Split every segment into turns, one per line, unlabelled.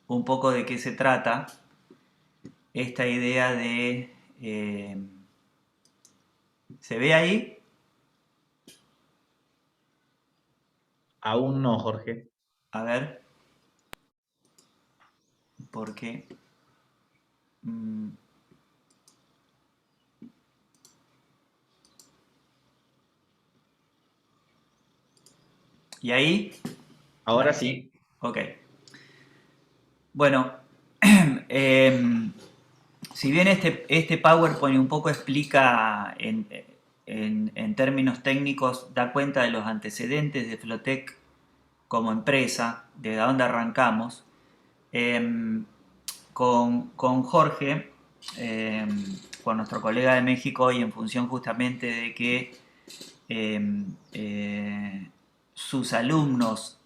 un poco de qué se trata esta idea de... ¿se ve ahí?
Aún no, Jorge.
A ver, porque... mm, ¿y ahí?
Ahora sí.
Ok. Bueno, em, si bien este PowerPoint un poco explica en términos técnicos, da cuenta de los antecedentes de Flotec como empresa, de dónde arrancamos, em, con Jorge, con nuestro colega de México, y en función justamente de que eh, eh, sus alumnos,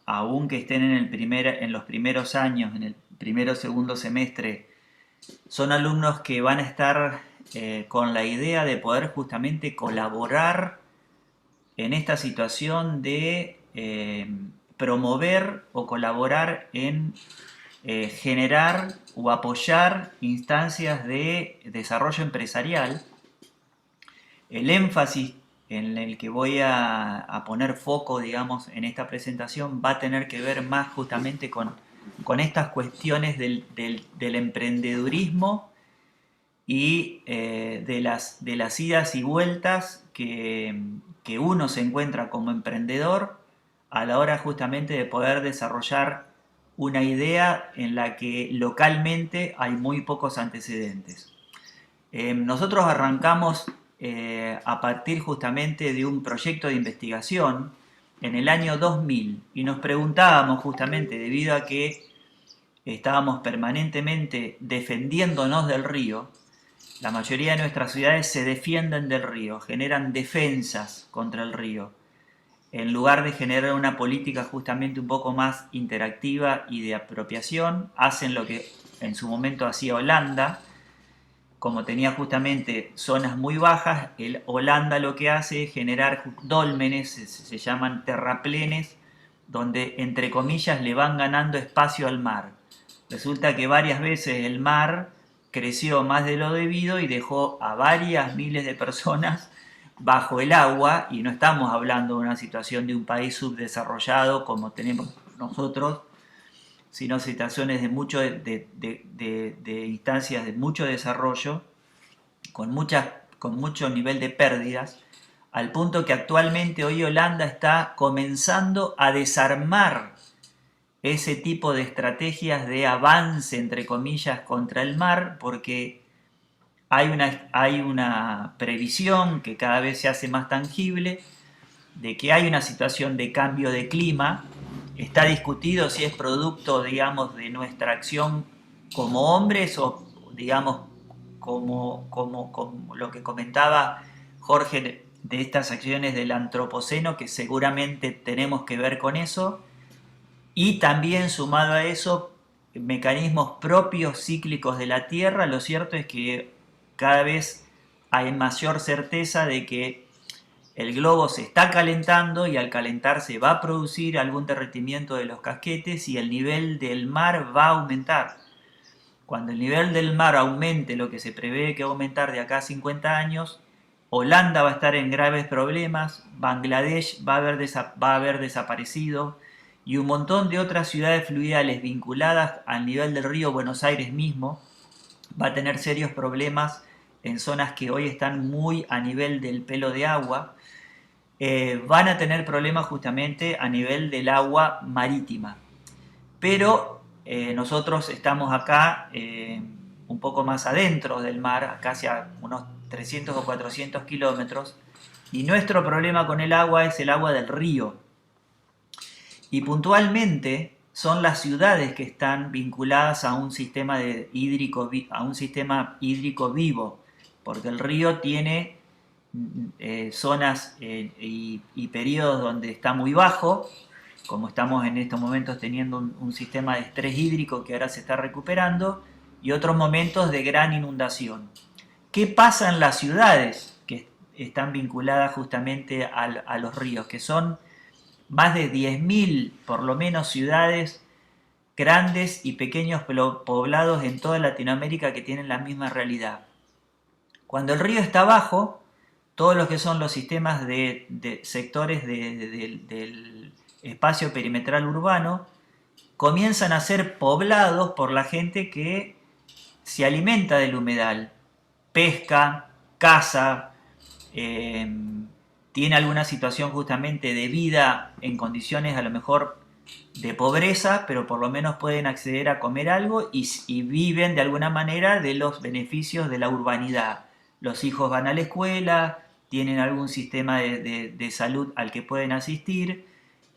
aunque estén en los primeros años, en el primero o segundo semestre, son alumnos que van a estar con la idea de poder justamente colaborar en esta situación de promover o colaborar en generar o apoyar instancias de desarrollo empresarial. El énfasis en el que voy a poner foco, digamos, en esta presentación va a tener que ver más justamente con estas cuestiones del emprendedurismo y de las idas y vueltas que uno se encuentra como emprendedor a la hora justamente de poder desarrollar una idea en la que localmente hay muy pocos antecedentes. Nosotros arrancamos a partir justamente de un proyecto de investigación en el año 2000 y nos preguntábamos justamente, debido a que estábamos permanentemente defendiéndonos del río, la mayoría de nuestras ciudades se defienden del río, generan defensas contra el río, en lugar de generar una política justamente un poco más interactiva y de apropiación, hacen lo que en su momento hacía Holanda. Como tenía justamente zonas muy bajas, Holanda lo que hace es generar dólmenes, se llaman terraplenes, donde entre comillas le van ganando espacio al mar. Resulta que varias veces el mar creció más de lo debido y dejó a varias miles de personas bajo el agua, y no estamos hablando de una situación de un país subdesarrollado como tenemos nosotros, sino situaciones de instancias de mucho desarrollo, con mucho nivel de pérdidas, al punto que actualmente hoy Holanda está comenzando a desarmar ese tipo de estrategias de avance, entre comillas, contra el mar, porque hay una previsión que cada vez se hace más tangible de que hay una situación de cambio de clima. Está discutido si es producto, digamos, de nuestra acción como hombres o, digamos, como lo que comentaba Jorge de estas acciones del antropoceno, que seguramente tenemos que ver con eso. Y también sumado a eso, mecanismos propios cíclicos de la Tierra. Lo cierto es que cada vez hay mayor certeza de que el globo se está calentando, y al calentarse va a producir algún derretimiento de los casquetes y el nivel del mar va a aumentar. Cuando el nivel del mar aumente lo que se prevé que va a aumentar de acá a 50 años, Holanda va a estar en graves problemas, Bangladesh va a haber desaparecido, y un montón de otras ciudades fluviales vinculadas al nivel del río Buenos Aires mismo va a tener serios problemas en zonas que hoy están muy a nivel del pelo de agua. Van a tener problemas justamente a nivel del agua marítima. Pero nosotros estamos acá un poco más adentro del mar, casi a unos 300 o 400 kilómetros, y nuestro problema con el agua es el agua del río. Y puntualmente son las ciudades que están vinculadas a un sistema hídrico vivo, porque el río tiene zonas y periodos donde está muy bajo, como estamos en estos momentos teniendo un sistema de estrés hídrico que ahora se está recuperando, y otros momentos de gran inundación. ¿Qué pasa en las ciudades que están vinculadas justamente los ríos? Que son más de 10.000 por lo menos ciudades grandes y pequeños poblados en toda Latinoamérica que tienen la misma realidad. Cuando el río está bajo, todos los que son los sistemas de sectores del espacio perimetral urbano comienzan a ser poblados por la gente que se alimenta del humedal, pesca, caza, tiene alguna situación justamente de vida en condiciones a lo mejor de pobreza, pero por lo menos pueden acceder a comer algo y viven de alguna manera de los beneficios de la urbanidad. Los hijos van a la escuela, tienen algún sistema de salud al que pueden asistir.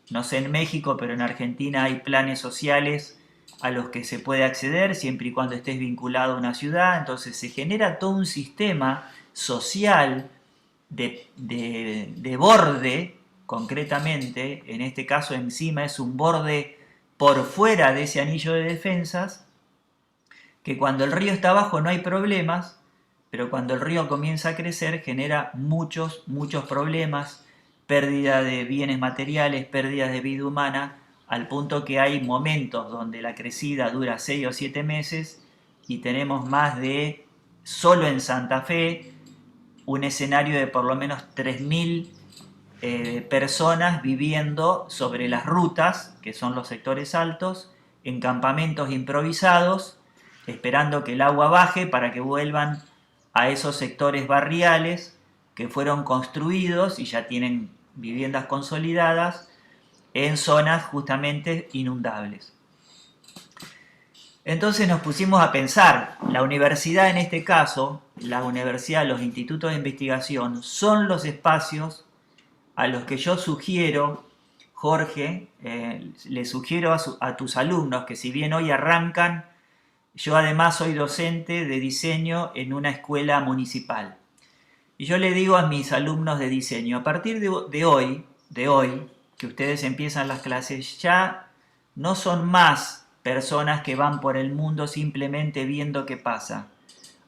No sé en México, pero en Argentina hay planes sociales a los que se puede acceder siempre y cuando estés vinculado a una ciudad. Entonces se genera todo un sistema social de borde, concretamente, en este caso encima es un borde por fuera de ese anillo de defensas, que cuando el río está abajo no hay problemas, pero cuando el río comienza a crecer genera muchos problemas, pérdida de bienes materiales, pérdida de vida humana, al punto que hay momentos donde la crecida dura 6 o 7 meses y tenemos más de, solo en Santa Fe, un escenario de por lo menos 3.000 personas viviendo sobre las rutas, que son los sectores altos, en campamentos improvisados, esperando que el agua baje para que vuelvan a esos sectores barriales que fueron construidos y ya tienen viviendas consolidadas en zonas justamente inundables. Entonces nos pusimos a pensar, la universidad en este caso, la universidad, los institutos de investigación, son los espacios a los que yo sugiero, Jorge, le sugiero a tus alumnos que si bien hoy arrancan, yo además soy docente de diseño en una escuela municipal. Y yo le digo a mis alumnos de diseño, a partir de hoy, que ustedes empiezan las clases, ya no son más personas que van por el mundo simplemente viendo qué pasa.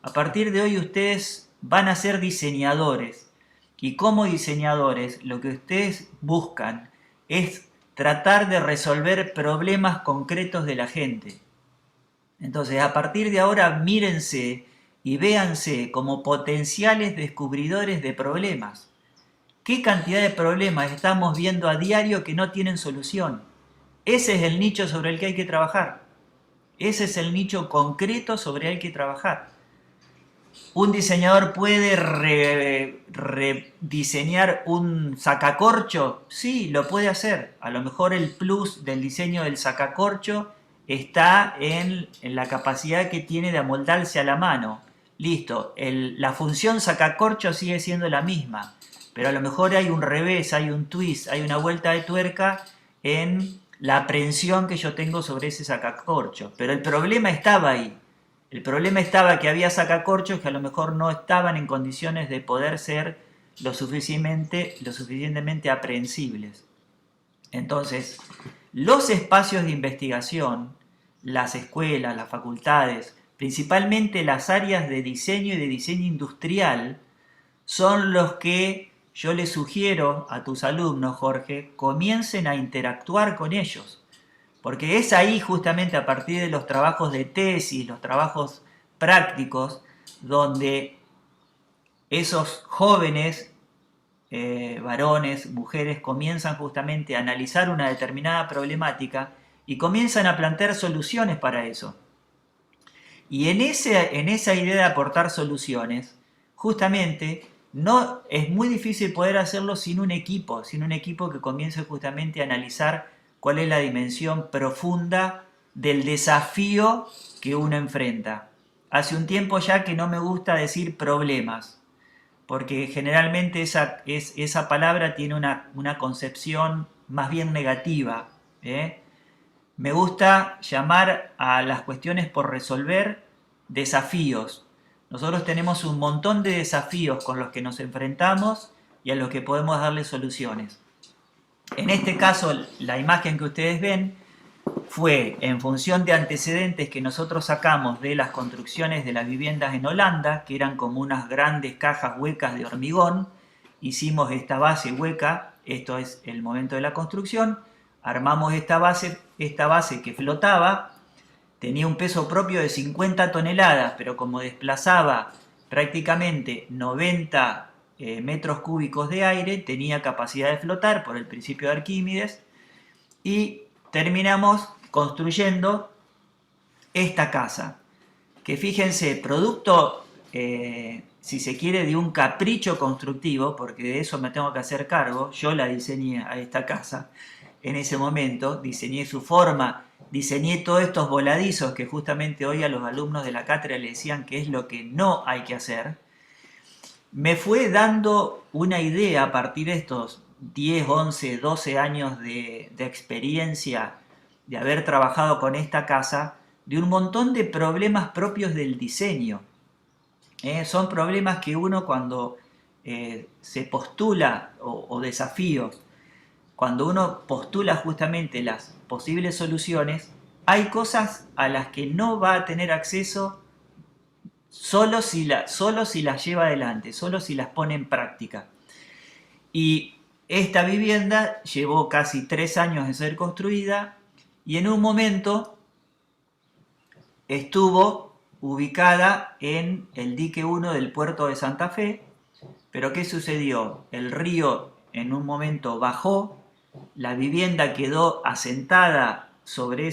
A partir de hoy ustedes van a ser diseñadores. Y como diseñadores, lo que ustedes buscan es tratar de resolver problemas concretos de la gente. Entonces, a partir de ahora, mírense y véanse como potenciales descubridores de problemas. ¿Qué cantidad de problemas estamos viendo a diario que no tienen solución? Ese es el nicho sobre el que hay que trabajar. Ese es el nicho concreto sobre el que hay que trabajar. ¿Un diseñador puede rediseñar un sacacorcho? Sí, lo puede hacer. A lo mejor el plus del diseño del sacacorcho está en la capacidad que tiene de amoldarse a la mano. Listo, la función sacacorcho sigue siendo la misma, pero a lo mejor hay un revés, hay un twist, hay una vuelta de tuerca en la aprehensión que yo tengo sobre ese sacacorcho. Pero el problema estaba ahí. El problema estaba que había sacacorchos que a lo mejor no estaban en condiciones de poder ser lo suficientemente aprehensibles. Entonces, los espacios de investigación, las escuelas, las facultades, principalmente las áreas de diseño y de diseño industrial, son los que yo les sugiero a tus alumnos, Jorge, comiencen a interactuar con ellos. Porque es ahí justamente a partir de los trabajos de tesis, los trabajos prácticos, donde esos jóvenes, varones, mujeres, comienzan justamente a analizar una determinada problemática y comienzan a plantear soluciones para eso. Y en esa idea de aportar soluciones, justamente, no es muy difícil poder hacerlo sin un equipo que comience justamente a analizar cuál es la dimensión profunda del desafío que uno enfrenta. Hace un tiempo ya que no me gusta decir problemas, porque generalmente esa palabra tiene una concepción más bien negativa. Me gusta llamar a las cuestiones por resolver desafíos. Nosotros tenemos un montón de desafíos con los que nos enfrentamos y a los que podemos darle soluciones. En este caso, la imagen que ustedes ven fue en función de antecedentes que nosotros sacamos de las construcciones de las viviendas en Holanda, que eran como unas grandes cajas huecas de hormigón. Hicimos esta base hueca, esto es el momento de la construcción, armamos esta base que flotaba tenía un peso propio de 50 toneladas, pero como desplazaba prácticamente 90 metros cúbicos de aire, tenía capacidad de flotar por el principio de Arquímedes, y terminamos construyendo esta casa, que fíjense, producto, si se quiere, de un capricho constructivo, porque de eso me tengo que hacer cargo. Yo la diseñé a esta casa en ese momento, diseñé su forma, diseñé todos estos voladizos que justamente hoy a los alumnos de la cátedra le decían que es lo que no hay que hacer. Me fue dando una idea a partir de estos 10, 11, 12 años de experiencia, de haber trabajado con esta casa, de un montón de problemas propios del diseño. Son problemas que uno cuando se postula, o desafíos, cuando uno postula justamente las posibles soluciones, hay cosas a las que no va a tener acceso solo si las lleva adelante, solo si las pone en práctica. Y esta vivienda llevó casi 3 años de ser construida, y en un momento estuvo ubicada en el dique 1 del puerto de Santa Fe. Pero ¿qué sucedió? El río en un momento bajó, la vivienda quedó asentada sobre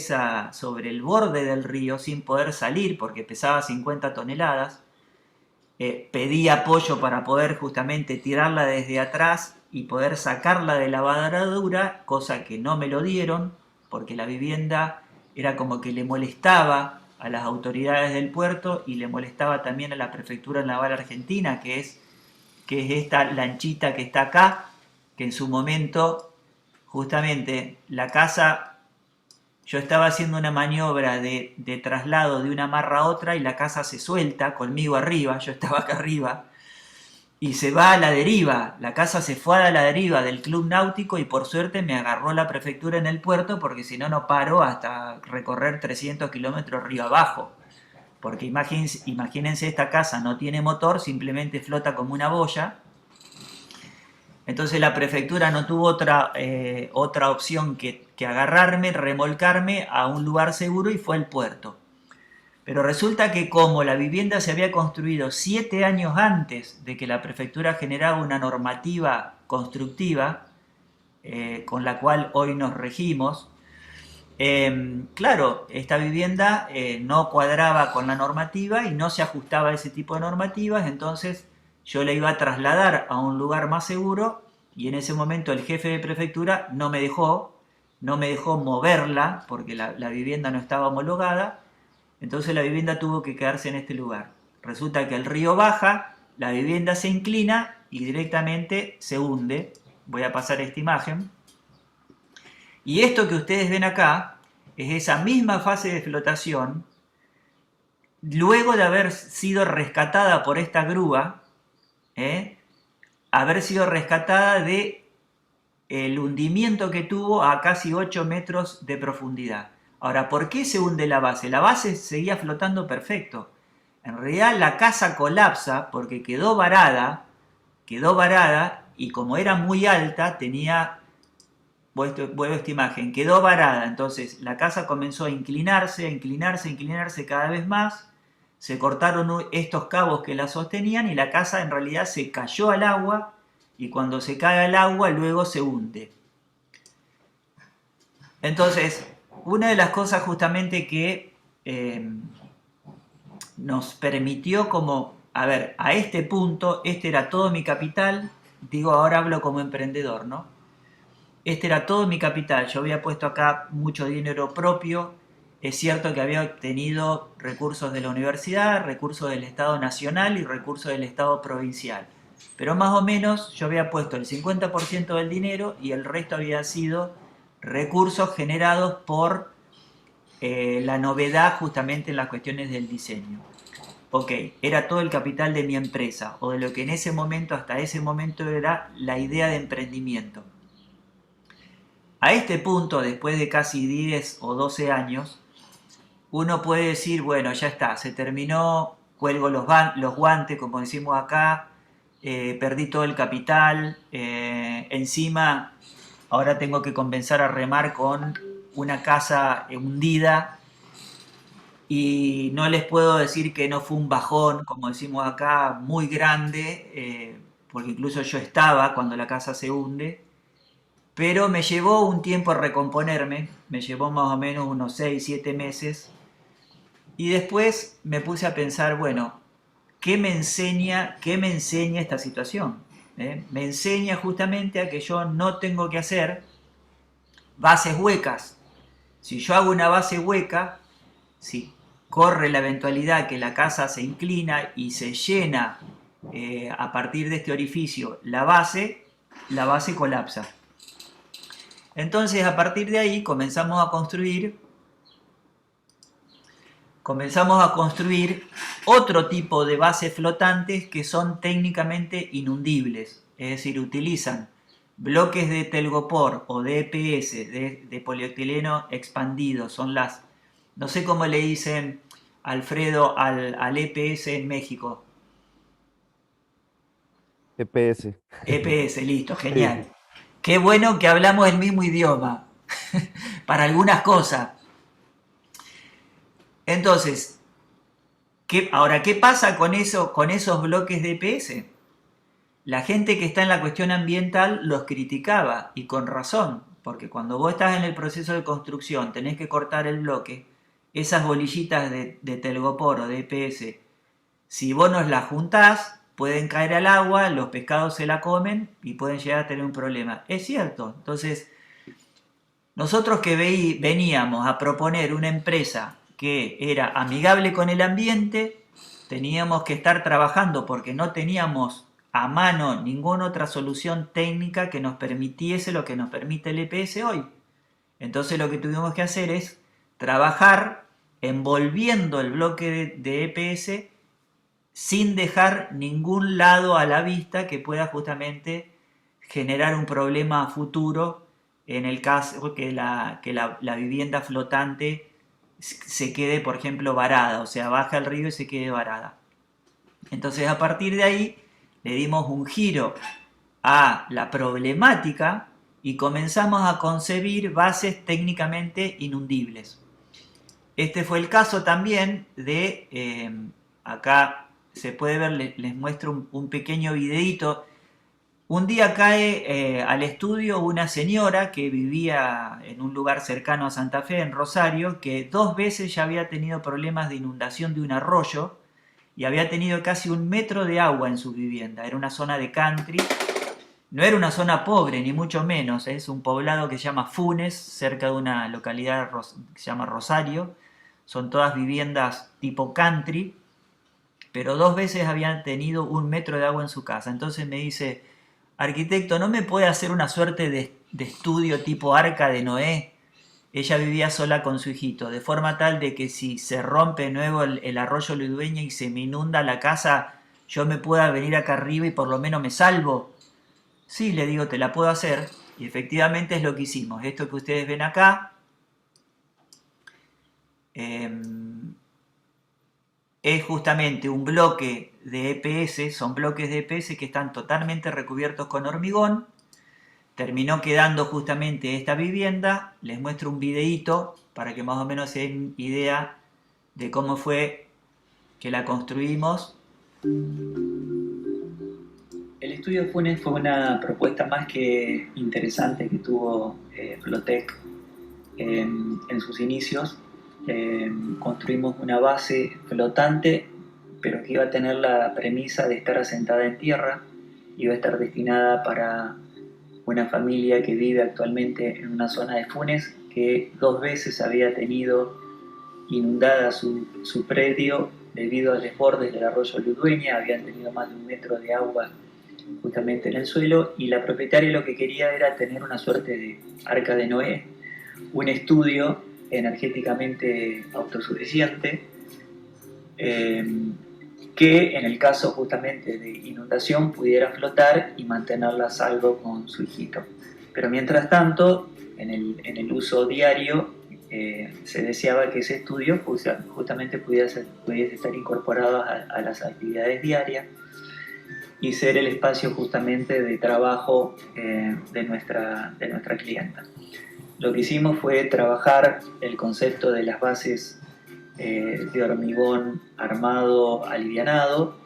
el borde del río sin poder salir porque pesaba 50 toneladas. Pedí apoyo para poder justamente tirarla desde atrás y poder sacarla de la varadura, cosa que no me lo dieron, porque la vivienda era como que le molestaba a las autoridades del puerto y le molestaba también a la Prefectura Naval Argentina, que es esta lanchita que está acá, que en su momento, justamente, la casa, yo estaba haciendo una maniobra de traslado de una amarra a otra y la casa se suelta conmigo arriba, yo estaba acá arriba, y se va a la deriva. La casa se fue a la deriva del club náutico y por suerte me agarró la prefectura en el puerto, porque si no, no paro hasta recorrer 300 kilómetros río abajo. Porque imagínense, esta casa no tiene motor, simplemente flota como una boya. Entonces la prefectura no tuvo otra opción que agarrarme, remolcarme a un lugar seguro, y fue el puerto. Pero resulta que como la vivienda se había construido 7 años antes de que la prefectura generara una normativa constructiva, con la cual hoy nos regimos, claro, esta vivienda no cuadraba con la normativa y no se ajustaba a ese tipo de normativas. Entonces yo la iba a trasladar a un lugar más seguro, y en ese momento el jefe de prefectura no me dejó moverla porque la vivienda no estaba homologada. Entonces la vivienda tuvo que quedarse en este lugar. Resulta que el río baja, la vivienda se inclina y directamente se hunde. Voy a pasar esta imagen. Y esto que ustedes ven acá es esa misma fase de flotación, luego de haber sido rescatada por esta grúa, haber sido rescatada de el hundimiento que tuvo a casi 8 metros de profundidad. Ahora, ¿por qué se hunde la base? La base seguía flotando perfecto. En realidad la casa colapsa porque quedó varada, y como era muy alta, vuelvo a esta imagen, quedó varada. Entonces la casa comenzó a inclinarse, cada vez más. Se cortaron estos cabos que la sostenían y la casa en realidad se cayó al agua, y cuando se cae al agua luego se hunde. Entonces, una de las cosas justamente que nos permitió a este punto, este era todo mi capital, digo, ahora hablo como emprendedor, ¿no? Este era todo mi capital, yo había puesto acá mucho dinero propio. Es cierto que había obtenido recursos de la universidad, recursos del Estado Nacional y recursos del Estado Provincial. Pero más o menos yo había puesto el 50% del dinero y el resto había sido recursos generados por la novedad justamente en las cuestiones del diseño. Ok, era todo el capital de mi empresa, o de lo que en ese momento, hasta ese momento, era la idea de emprendimiento. A este punto, después de casi 10 o 12 años, uno puede decir, bueno, ya está, se terminó, cuelgo los guantes, como decimos acá, perdí todo el capital, encima ahora tengo que comenzar a remar con una casa hundida, y no les puedo decir que no fue un bajón, como decimos acá, muy grande, porque incluso yo estaba cuando la casa se hunde, pero me llevó un tiempo recomponerme, me llevó más o menos unos 6 7 meses, y después me puse a pensar, bueno, qué me enseña esta situación? Me enseña justamente a que yo no tengo que hacer bases huecas. Si yo hago una base hueca, si corre la eventualidad que la casa se inclina y se llena a partir de este orificio la base colapsa. Entonces a partir de ahí comenzamos a construir otro tipo de bases flotantes que son técnicamente inundibles, es decir, utilizan bloques de telgopor o de EPS, de polietileno expandido, son las, no sé cómo le dicen, Alfredo, al EPS en México.
EPS.
EPS, listo, genial.
Sí.
Qué bueno que hablamos el mismo idioma para algunas cosas. Entonces, ahora, ¿qué pasa con esos bloques de EPS? La gente que está en la cuestión ambiental los criticaba, y con razón, porque cuando vos estás en el proceso de construcción, tenés que cortar el bloque, esas bolillitas de telgopor o de EPS, si vos no las juntás, pueden caer al agua, los pescados se la comen y pueden llegar a tener un problema. Es cierto, entonces nosotros que veníamos a proponer una empresa que era amigable con el ambiente, teníamos que estar trabajando porque no teníamos a mano ninguna otra solución técnica que nos permitiese lo que nos permite el EPS hoy. Entonces lo que tuvimos que hacer es trabajar envolviendo el bloque de EPS sin dejar ningún lado a la vista que pueda justamente generar un problema futuro en el caso que la vivienda flotante se quede, por ejemplo, varada, o sea, baja el río y se quede varada. Entonces, a partir de ahí, le dimos un giro a la problemática y comenzamos a concebir bases técnicamente inundibles. Este fue el caso también de, acá se puede ver, les muestro un pequeño videito. Un día cae al estudio una señora que vivía en un lugar cercano a Santa Fe, en Rosario, que 2 veces ya había tenido problemas de inundación de un arroyo y había tenido casi 1 metro de agua en su vivienda. Era una zona de country, no era una zona pobre, ni mucho menos. Es un poblado que se llama Funes, cerca de una localidad que se llama Rosario. Son todas viviendas tipo country, pero 2 veces habían tenido 1 metro de agua en su casa. Entonces me dice: arquitecto, ¿no me puede hacer una suerte de estudio tipo Arca de Noé? Ella vivía sola con su hijito, de forma tal de que si se rompe de nuevo el arroyo Ludueña y se me inunda la casa, yo me pueda venir acá arriba y por lo menos me salvo. Sí, le digo, te la puedo hacer. Y efectivamente es lo que hicimos. Esto que ustedes ven acá es justamente un bloque de EPS, son bloques de EPS que están totalmente recubiertos con hormigón. Terminó quedando justamente esta vivienda. Les muestro un videíto para que más o menos se den idea de cómo fue que la construimos. El estudio Funes fue una propuesta más que interesante que tuvo Flotec en sus inicios. Construimos una base flotante, pero que iba a tener la premisa de estar asentada en tierra, iba a estar destinada para una familia que vive actualmente en una zona de Funes que 2 veces había tenido inundada su predio debido al desborde del arroyo Ludueña, habían tenido más de 1 metro de agua justamente en el suelo, y la propietaria lo que quería era tener una suerte de Arca de Noé, un estudio energéticamente autosuficiente que en el caso justamente de inundación pudiera flotar y mantenerla a salvo con su hijito. Pero mientras tanto, en el uso diario, se deseaba que ese estudio justamente pudiese estar incorporado a las actividades diarias y ser el espacio justamente de trabajo de nuestra clienta. Lo que hicimos fue trabajar el concepto de las bases de hormigón armado alivianado,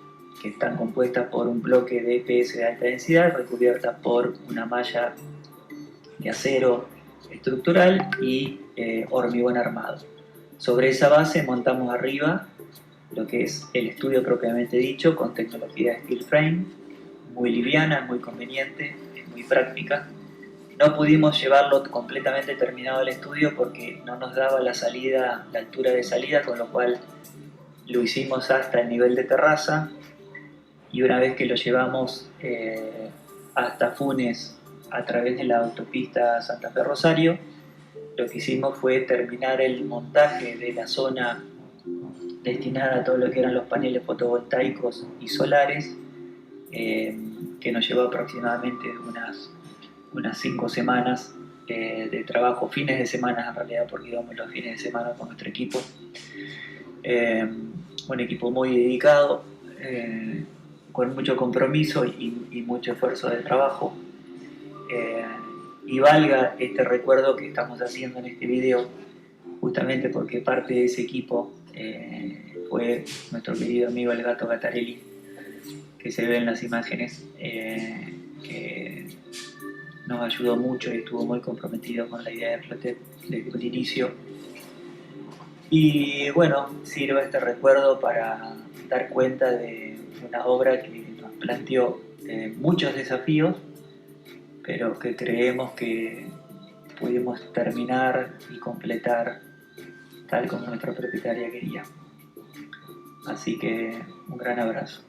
que están compuestas por un bloque de EPS de alta densidad recubiertas por una malla de acero estructural y hormigón armado. Sobre esa base montamos arriba lo que es el estudio propiamente dicho, con tecnología Steel Frame, muy liviana, muy conveniente, muy práctica. No pudimos llevarlo completamente terminado al estudio porque no nos daba la salida, la altura de salida, con lo cual lo hicimos hasta el nivel de terraza, y una vez que lo llevamos hasta Funes a través de la autopista Santa Fe Rosario, lo que hicimos fue terminar el montaje de la zona destinada a todo lo que eran los paneles fotovoltaicos y solares, que nos llevó aproximadamente unas 5 semanas de trabajo, fines de semana en realidad, porque íbamos los fines de semana con nuestro equipo. Un equipo muy dedicado, con mucho compromiso y mucho esfuerzo de trabajo. Y valga este recuerdo que estamos haciendo en este video, justamente porque parte de ese equipo fue nuestro querido amigo el Gato Gatarelli, que se ve en las imágenes, que nos ayudó mucho y estuvo muy comprometido con la idea de Flotec desde el inicio. Y bueno, sirve este recuerdo para dar cuenta de una obra que nos planteó muchos desafíos, pero que creemos que pudimos terminar y completar tal como nuestra propietaria quería. Así que un gran abrazo.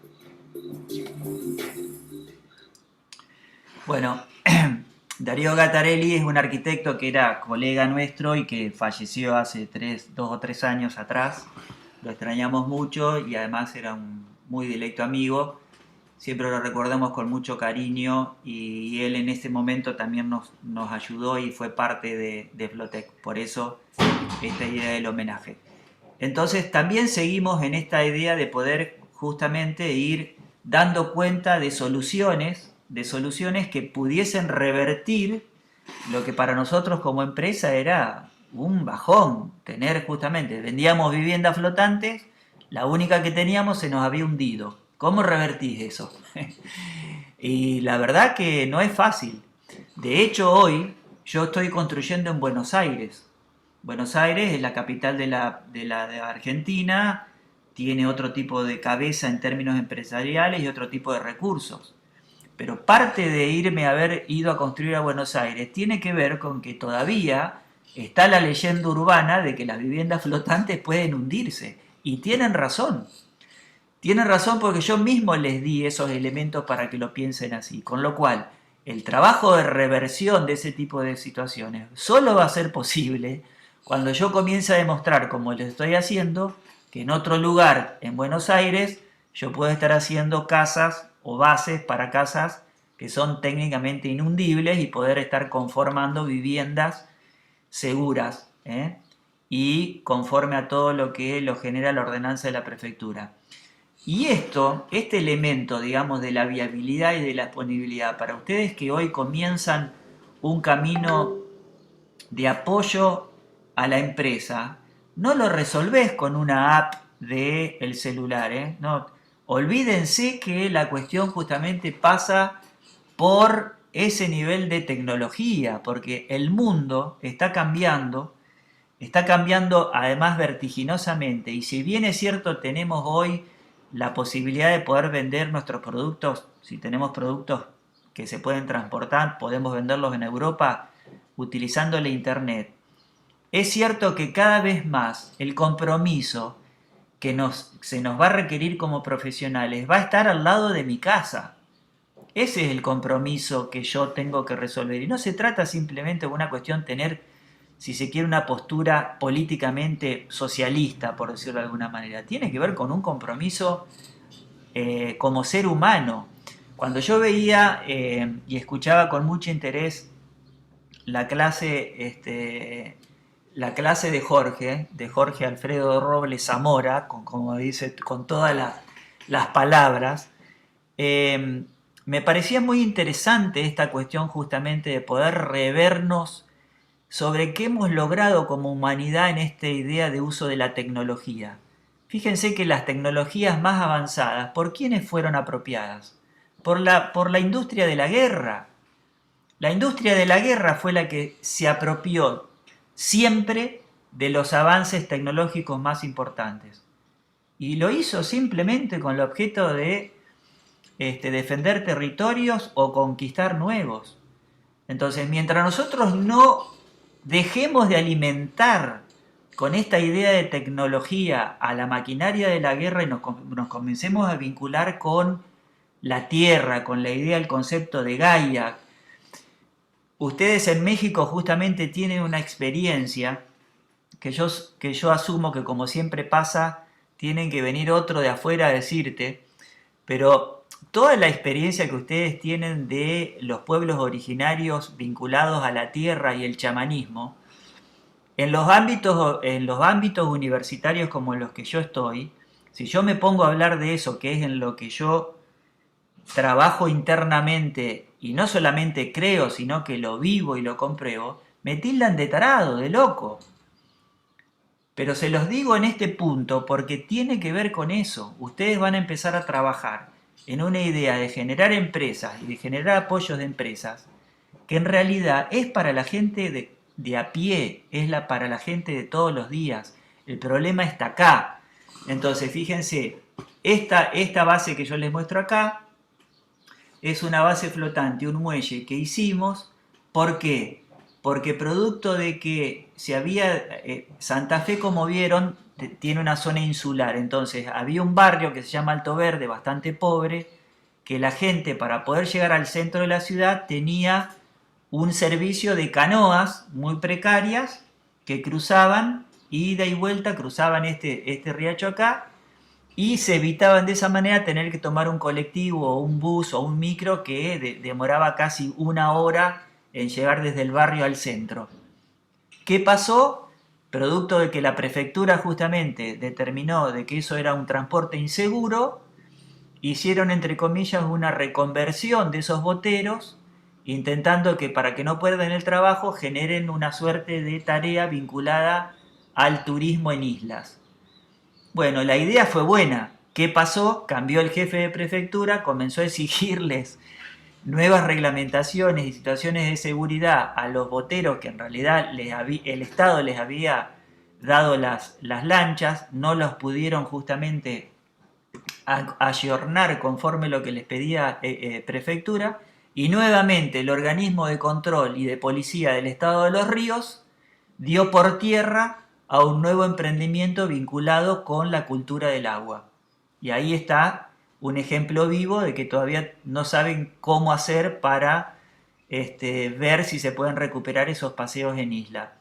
Bueno, Darío Gatarelli es un arquitecto que era colega nuestro y que falleció hace 2 o 3 años atrás. Lo extrañamos mucho y además era un muy directo amigo. Siempre lo recordamos con mucho cariño y él en ese momento también nos ayudó y fue parte de Flotec. Por eso esta idea del homenaje. Entonces también seguimos en esta idea de poder justamente ir dando cuenta de soluciones que pudiesen revertir lo que para nosotros como empresa era un bajón. Tener justamente, vendíamos viviendas flotantes, la única que teníamos se nos había hundido. ¿Cómo revertís eso? Y la verdad que no es fácil. De hecho, hoy yo estoy construyendo en Buenos Aires. Buenos Aires es la capital de Argentina, tiene otro tipo de cabeza en términos empresariales y otro tipo de recursos. Pero parte de irme a haber ido a construir a Buenos Aires tiene que ver con que todavía está la leyenda urbana de que las viviendas flotantes pueden hundirse. Y tienen razón. Tienen razón porque yo mismo les di esos elementos para que lo piensen así. Con lo cual, el trabajo de reversión de ese tipo de situaciones solo va a ser posible cuando yo comience a demostrar, como les estoy haciendo, que en otro lugar, en Buenos Aires, yo puedo estar haciendo casas o bases para casas que son técnicamente inundibles y poder estar conformando viviendas seguras, y conforme a todo lo que lo genera la ordenanza de la prefectura. Y este elemento, digamos, de la viabilidad y de la disponibilidad, para ustedes que hoy comienzan un camino de apoyo a la empresa, no lo resolvés con una app del celular, No, olvídense que la cuestión justamente pasa por ese nivel de tecnología, porque el mundo está cambiando además vertiginosamente, y si bien es cierto tenemos hoy la posibilidad de poder vender nuestros productos, si tenemos productos que se pueden transportar, podemos venderlos en Europa utilizando la internet. Es cierto que cada vez más el compromiso que se nos va a requerir como profesionales va a estar al lado de mi casa. Ese es el compromiso que yo tengo que resolver. Y no se trata simplemente de una cuestión de tener, si se quiere, una postura políticamente socialista, por decirlo de alguna manera. Tiene que ver con un compromiso como ser humano. Cuando yo veía y escuchaba con mucho interés la clase de Jorge Alfredo Robles Zamora, como dice, con todas las palabras, me parecía muy interesante esta cuestión justamente de poder revernos sobre qué hemos logrado como humanidad en esta idea de uso de la tecnología. Fíjense que las tecnologías más avanzadas, ¿por quiénes fueron apropiadas? Por la industria de la guerra. La industria de la guerra fue la que se apropió siempre de los avances tecnológicos más importantes. Y lo hizo simplemente con el objeto de defender territorios o conquistar nuevos. Entonces, mientras nosotros no dejemos de alimentar con esta idea de tecnología a la maquinaria de la guerra y nos comencemos a vincular con la tierra, con la idea, el concepto de Gaia. Ustedes en México justamente tienen una experiencia que yo asumo que, como siempre pasa, tienen que venir otro de afuera a decirte, pero toda la experiencia que ustedes tienen de los pueblos originarios vinculados a la tierra y el chamanismo, en los ámbitos universitarios como en los que yo estoy, si yo me pongo a hablar de eso, que es en lo que yo trabajo internamente y no solamente creo, sino que lo vivo y lo compruebo, me tildan de tarado, de loco. Pero se los digo en este punto porque tiene que ver con eso. Ustedes van a empezar a trabajar en una idea de generar empresas y de generar apoyos de empresas que en realidad es para la gente de a pie, para la gente de todos los días. El problema está acá. Entonces, fíjense, esta base que yo les muestro acá es una base flotante, un muelle que hicimos. ¿Por qué? Porque producto de que Santa Fe, como vieron, tiene una zona insular. Entonces había un barrio que se llama Alto Verde, bastante pobre, que la gente, para poder llegar al centro de la ciudad, tenía un servicio de canoas muy precarias que cruzaban, ida y vuelta, cruzaban este riacho acá, y se evitaban de esa manera tener que tomar un colectivo o un bus o un micro que demoraba casi una hora en llegar desde el barrio al centro. ¿Qué pasó? Producto de que la prefectura justamente determinó de que eso era un transporte inseguro, hicieron entre comillas una reconversión de esos boteros, intentando que, para que no pierdan el trabajo, generen una suerte de tarea vinculada al turismo en islas. Bueno, la idea fue buena. ¿Qué pasó? Cambió el jefe de prefectura, comenzó a exigirles nuevas reglamentaciones y situaciones de seguridad a los boteros que en realidad el Estado les había dado las lanchas, no los pudieron justamente ayornar conforme lo que les pedía prefectura, y nuevamente el organismo de control y de policía del Estado de los Ríos dio por tierra a un nuevo emprendimiento vinculado con la cultura del agua. Y ahí está un ejemplo vivo de que todavía no saben cómo hacer para ver si se pueden recuperar esos paseos en isla.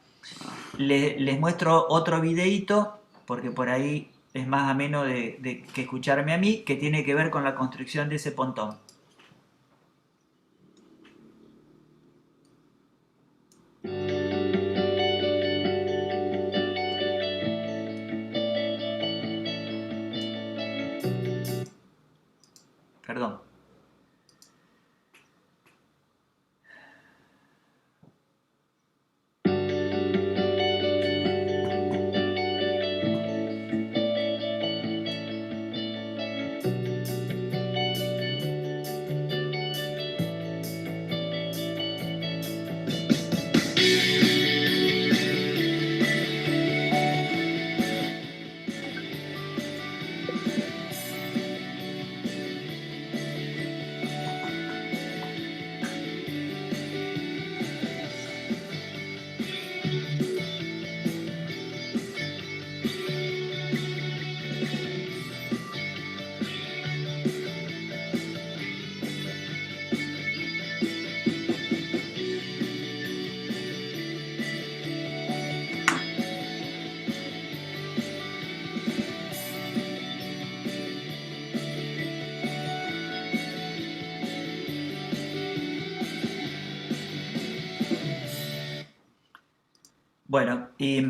Les muestro otro videíto, porque por ahí es más ameno que escucharme a mí, que tiene que ver con la construcción de ese pontón. Perdón. Bueno, y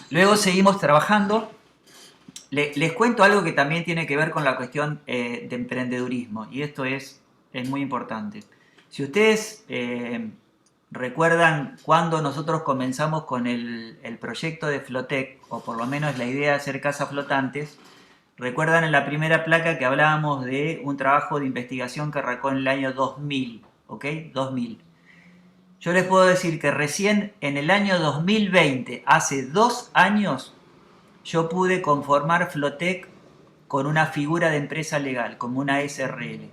luego seguimos trabajando. Les cuento algo que también tiene que ver con la cuestión de emprendedurismo, y esto es muy importante. Si ustedes recuerdan cuando nosotros comenzamos con el proyecto de Flotec, o por lo menos la idea de hacer casas flotantes. Recuerdan en la primera placa que hablábamos de un trabajo de investigación que arrancó en el año 2000, ¿ok? 2000. Yo les puedo decir que recién en el año 2020, hace 2 años, yo pude conformar Flotec con una figura de empresa legal, como una SRL.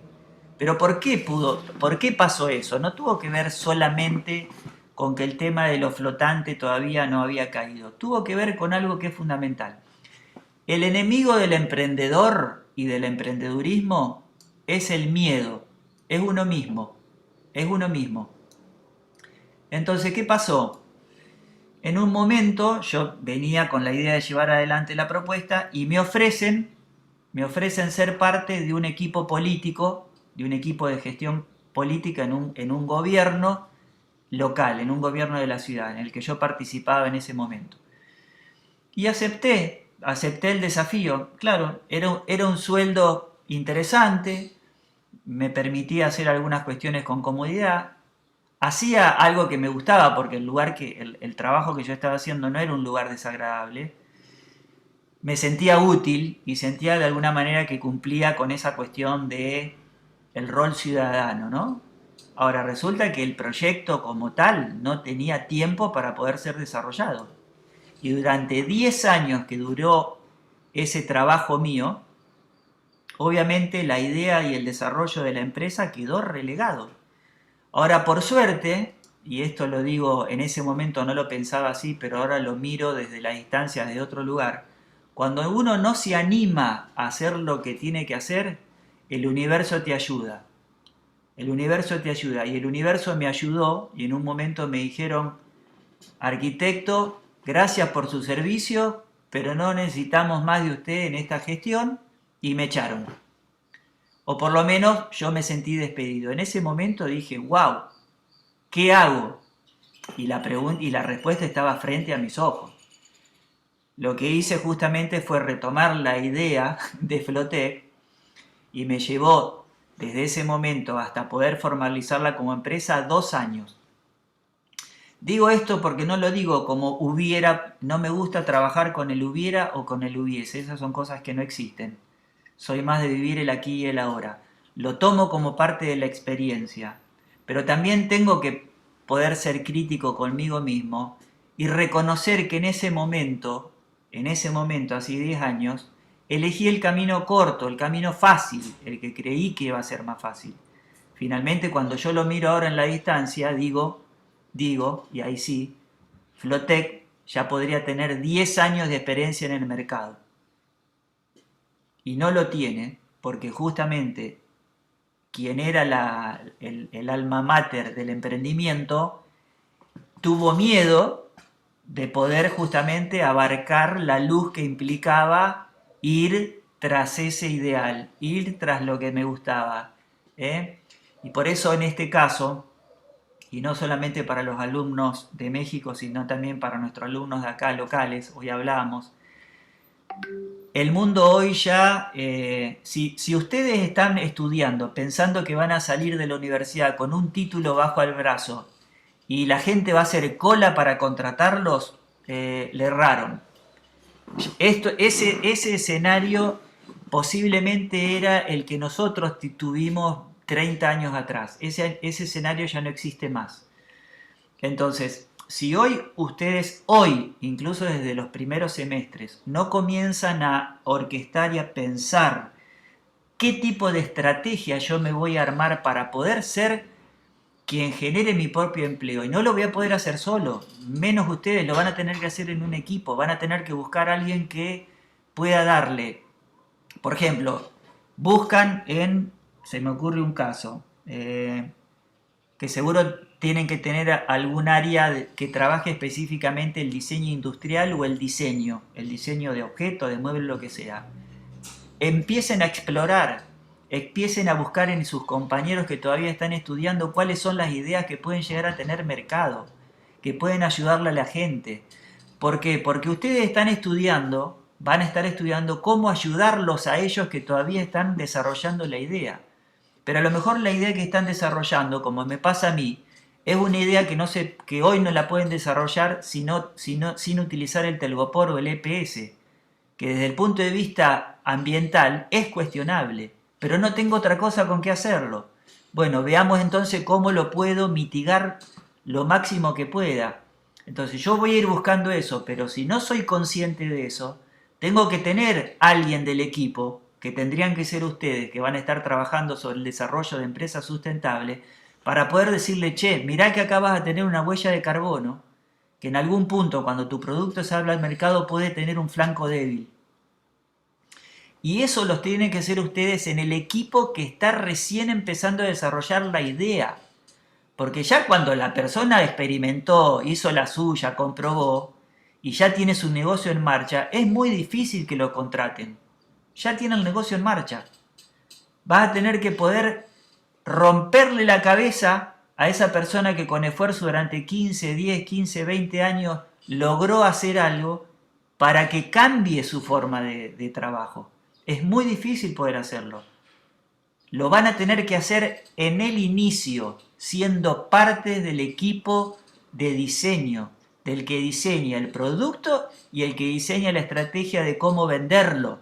Pero por qué pasó eso? No tuvo que ver solamente con que el tema de lo flotante todavía no había caído. Tuvo que ver con algo que es fundamental. El enemigo del emprendedor y del emprendedurismo es el miedo, es uno mismo, es uno mismo. Entonces, ¿qué pasó? En un momento yo venía con la idea de llevar adelante la propuesta y me ofrecen ser parte de un equipo político, de un equipo de gestión política en un gobierno local, en un gobierno de la ciudad, en el que yo participaba en ese momento. Y acepté el desafío. Claro, era un sueldo interesante, me permitía hacer algunas cuestiones con comodidad, hacía algo que me gustaba porque el trabajo que yo estaba haciendo no era un lugar desagradable. Me sentía útil y sentía de alguna manera que cumplía con esa cuestión de el rol ciudadano, ¿no? Ahora resulta que el proyecto como tal no tenía tiempo para poder ser desarrollado. Y durante 10 años que duró ese trabajo mío, obviamente la idea y el desarrollo de la empresa quedó relegado. Ahora, por suerte, y esto lo digo, en ese momento no lo pensaba así, pero ahora lo miro desde la distancia de otro lugar, cuando uno no se anima a hacer lo que tiene que hacer, el universo te ayuda. El universo te ayuda. Y el universo me ayudó y en un momento me dijeron, arquitecto, gracias por su servicio, pero no necesitamos más de usted en esta gestión, y me echaron. O por lo menos yo me sentí despedido. En ese momento dije, wow, ¿qué hago? Y la respuesta estaba frente a mis ojos. Lo que hice justamente fue retomar la idea de Flotec y me llevó desde ese momento hasta poder formalizarla como empresa 2 años. Digo esto porque no lo digo como hubiera, no me gusta trabajar con el hubiera o con el hubiese, esas son cosas que no existen. Soy más de vivir el aquí y el ahora. Lo tomo como parte de la experiencia, pero también tengo que poder ser crítico conmigo mismo y reconocer que en ese momento, hace 10 años, elegí el camino corto, el camino fácil, el que creí que iba a ser más fácil. Finalmente, cuando yo lo miro ahora en la distancia, digo, y ahí sí, Flotec ya podría tener 10 años de experiencia en el mercado. Y no lo tiene porque justamente quien era el alma mater del emprendimiento tuvo miedo de poder justamente abarcar la luz que implicaba ir tras ese ideal, ir tras lo que me gustaba. Y por eso en este caso, y no solamente para los alumnos de México, sino también para nuestros alumnos de acá locales, hoy hablamos, el mundo hoy ya, si ustedes están estudiando pensando que van a salir de la universidad con un título bajo el brazo y la gente va a hacer cola para contratarlos, le erraron. Ese escenario posiblemente era el que nosotros tuvimos 30 años atrás. Ese escenario ya no existe más. Entonces, si ustedes, incluso desde los primeros semestres, no comienzan a orquestar y a pensar qué tipo de estrategia yo me voy a armar para poder ser quien genere mi propio empleo, y no lo voy a poder hacer solo, menos ustedes, lo van a tener que hacer en un equipo, van a tener que buscar a alguien que pueda darle, por ejemplo, se me ocurre un caso, que seguro tienen que tener algún área que trabaje específicamente el diseño industrial o el diseño de objetos, de muebles, lo que sea. Empiecen a explorar, empiecen a buscar en sus compañeros que todavía están estudiando cuáles son las ideas que pueden llegar a tener mercado, que pueden ayudarle a la gente. ¿Por qué? Porque ustedes están estudiando, van a estar estudiando cómo ayudarlos a ellos que todavía están desarrollando la idea. Pero a lo mejor la idea que están desarrollando, como me pasa a mí, es una idea que hoy no la pueden desarrollar sin utilizar el telgopor o el EPS, que desde el punto de vista ambiental es cuestionable, pero no tengo otra cosa con qué hacerlo. Bueno, veamos entonces cómo lo puedo mitigar lo máximo que pueda. Entonces yo voy a ir buscando eso, pero si no soy consciente de eso, tengo que tener alguien del equipo, que tendrían que ser ustedes, que van a estar trabajando sobre el desarrollo de empresas sustentables, para poder decirle, che, mirá que acá vas a tener una huella de carbono, que en algún punto cuando tu producto salga al mercado puede tener un flanco débil. Y eso los tienen que hacer ustedes en el equipo que está recién empezando a desarrollar la idea. Porque ya cuando la persona experimentó, hizo la suya, comprobó y ya tiene su negocio en marcha, es muy difícil que lo contraten. Ya tiene el negocio en marcha. Vas a tener que poder romperle la cabeza a esa persona que con esfuerzo durante 15, 10, 15, 20 años logró hacer algo para que cambie su forma de trabajo. Es muy difícil poder hacerlo. Lo van a tener que hacer en el inicio, siendo parte del equipo de diseño, del que diseña el producto y el que diseña la estrategia de cómo venderlo.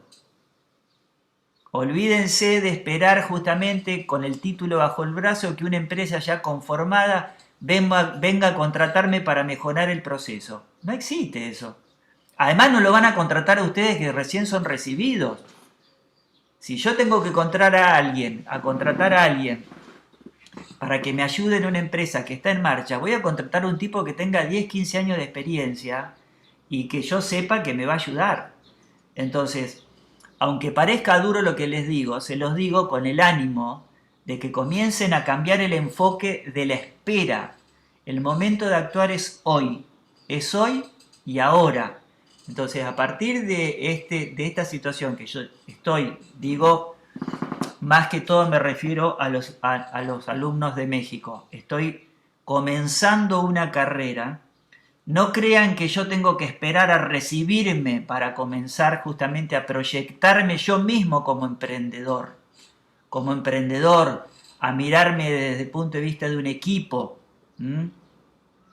Olvídense de esperar justamente con el título bajo el brazo que una empresa ya conformada venga a contratarme para mejorar el proceso. No existe eso. Además no lo van a contratar a ustedes que recién son recibidos. Si yo tengo que contratar a alguien para que me ayude en una empresa que está en marcha, voy a contratar a un tipo que tenga 10, 15 años de experiencia y que yo sepa que me va a ayudar. Entonces, aunque parezca duro lo que les digo, se los digo con el ánimo de que comiencen a cambiar el enfoque de la espera. El momento de actuar es hoy y ahora. Entonces, a partir de esta situación que yo estoy, digo, más que todo me refiero a los alumnos de México. Estoy comenzando una carrera. No crean que yo tengo que esperar a recibirme para comenzar justamente a proyectarme yo mismo como emprendedor. Como emprendedor, a mirarme desde el punto de vista de un equipo.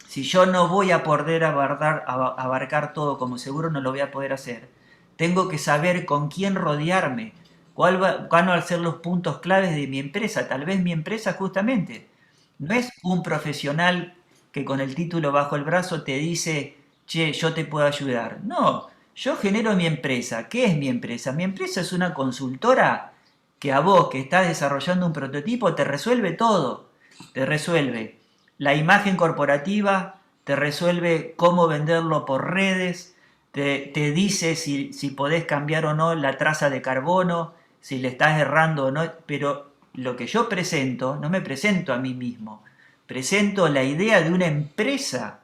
Si yo no voy a poder abarcar todo, como seguro no lo voy a poder hacer, tengo que saber con quién rodearme, cuáles van a ser los puntos claves de mi empresa. Tal vez mi empresa justamente no es un profesional que con el título bajo el brazo te dice, che, yo te puedo ayudar. No, yo genero mi empresa. ¿Qué es mi empresa? Mi empresa es una consultora que a vos que estás desarrollando un prototipo te resuelve todo. Te resuelve la imagen corporativa, te resuelve cómo venderlo por redes, te dice si podés cambiar o no la traza de carbono, si le estás errando o no, pero lo que yo presento, no me presento a mí mismo, presento la idea de una empresa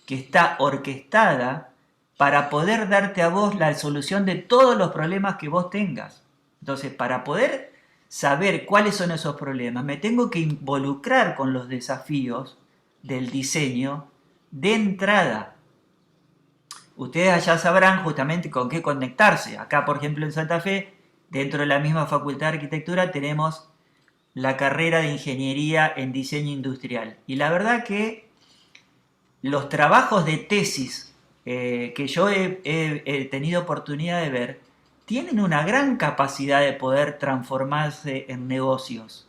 que está orquestada para poder darte a vos la solución de todos los problemas que vos tengas. Entonces, para poder saber cuáles son esos problemas, me tengo que involucrar con los desafíos del diseño de entrada. Ustedes allá sabrán justamente con qué conectarse. Acá, por ejemplo, en Santa Fe, dentro de la misma Facultad de Arquitectura, tenemos la carrera de Ingeniería en Diseño Industrial. Y la verdad que los trabajos de tesis que yo he tenido oportunidad de ver, tienen una gran capacidad de poder transformarse en negocios.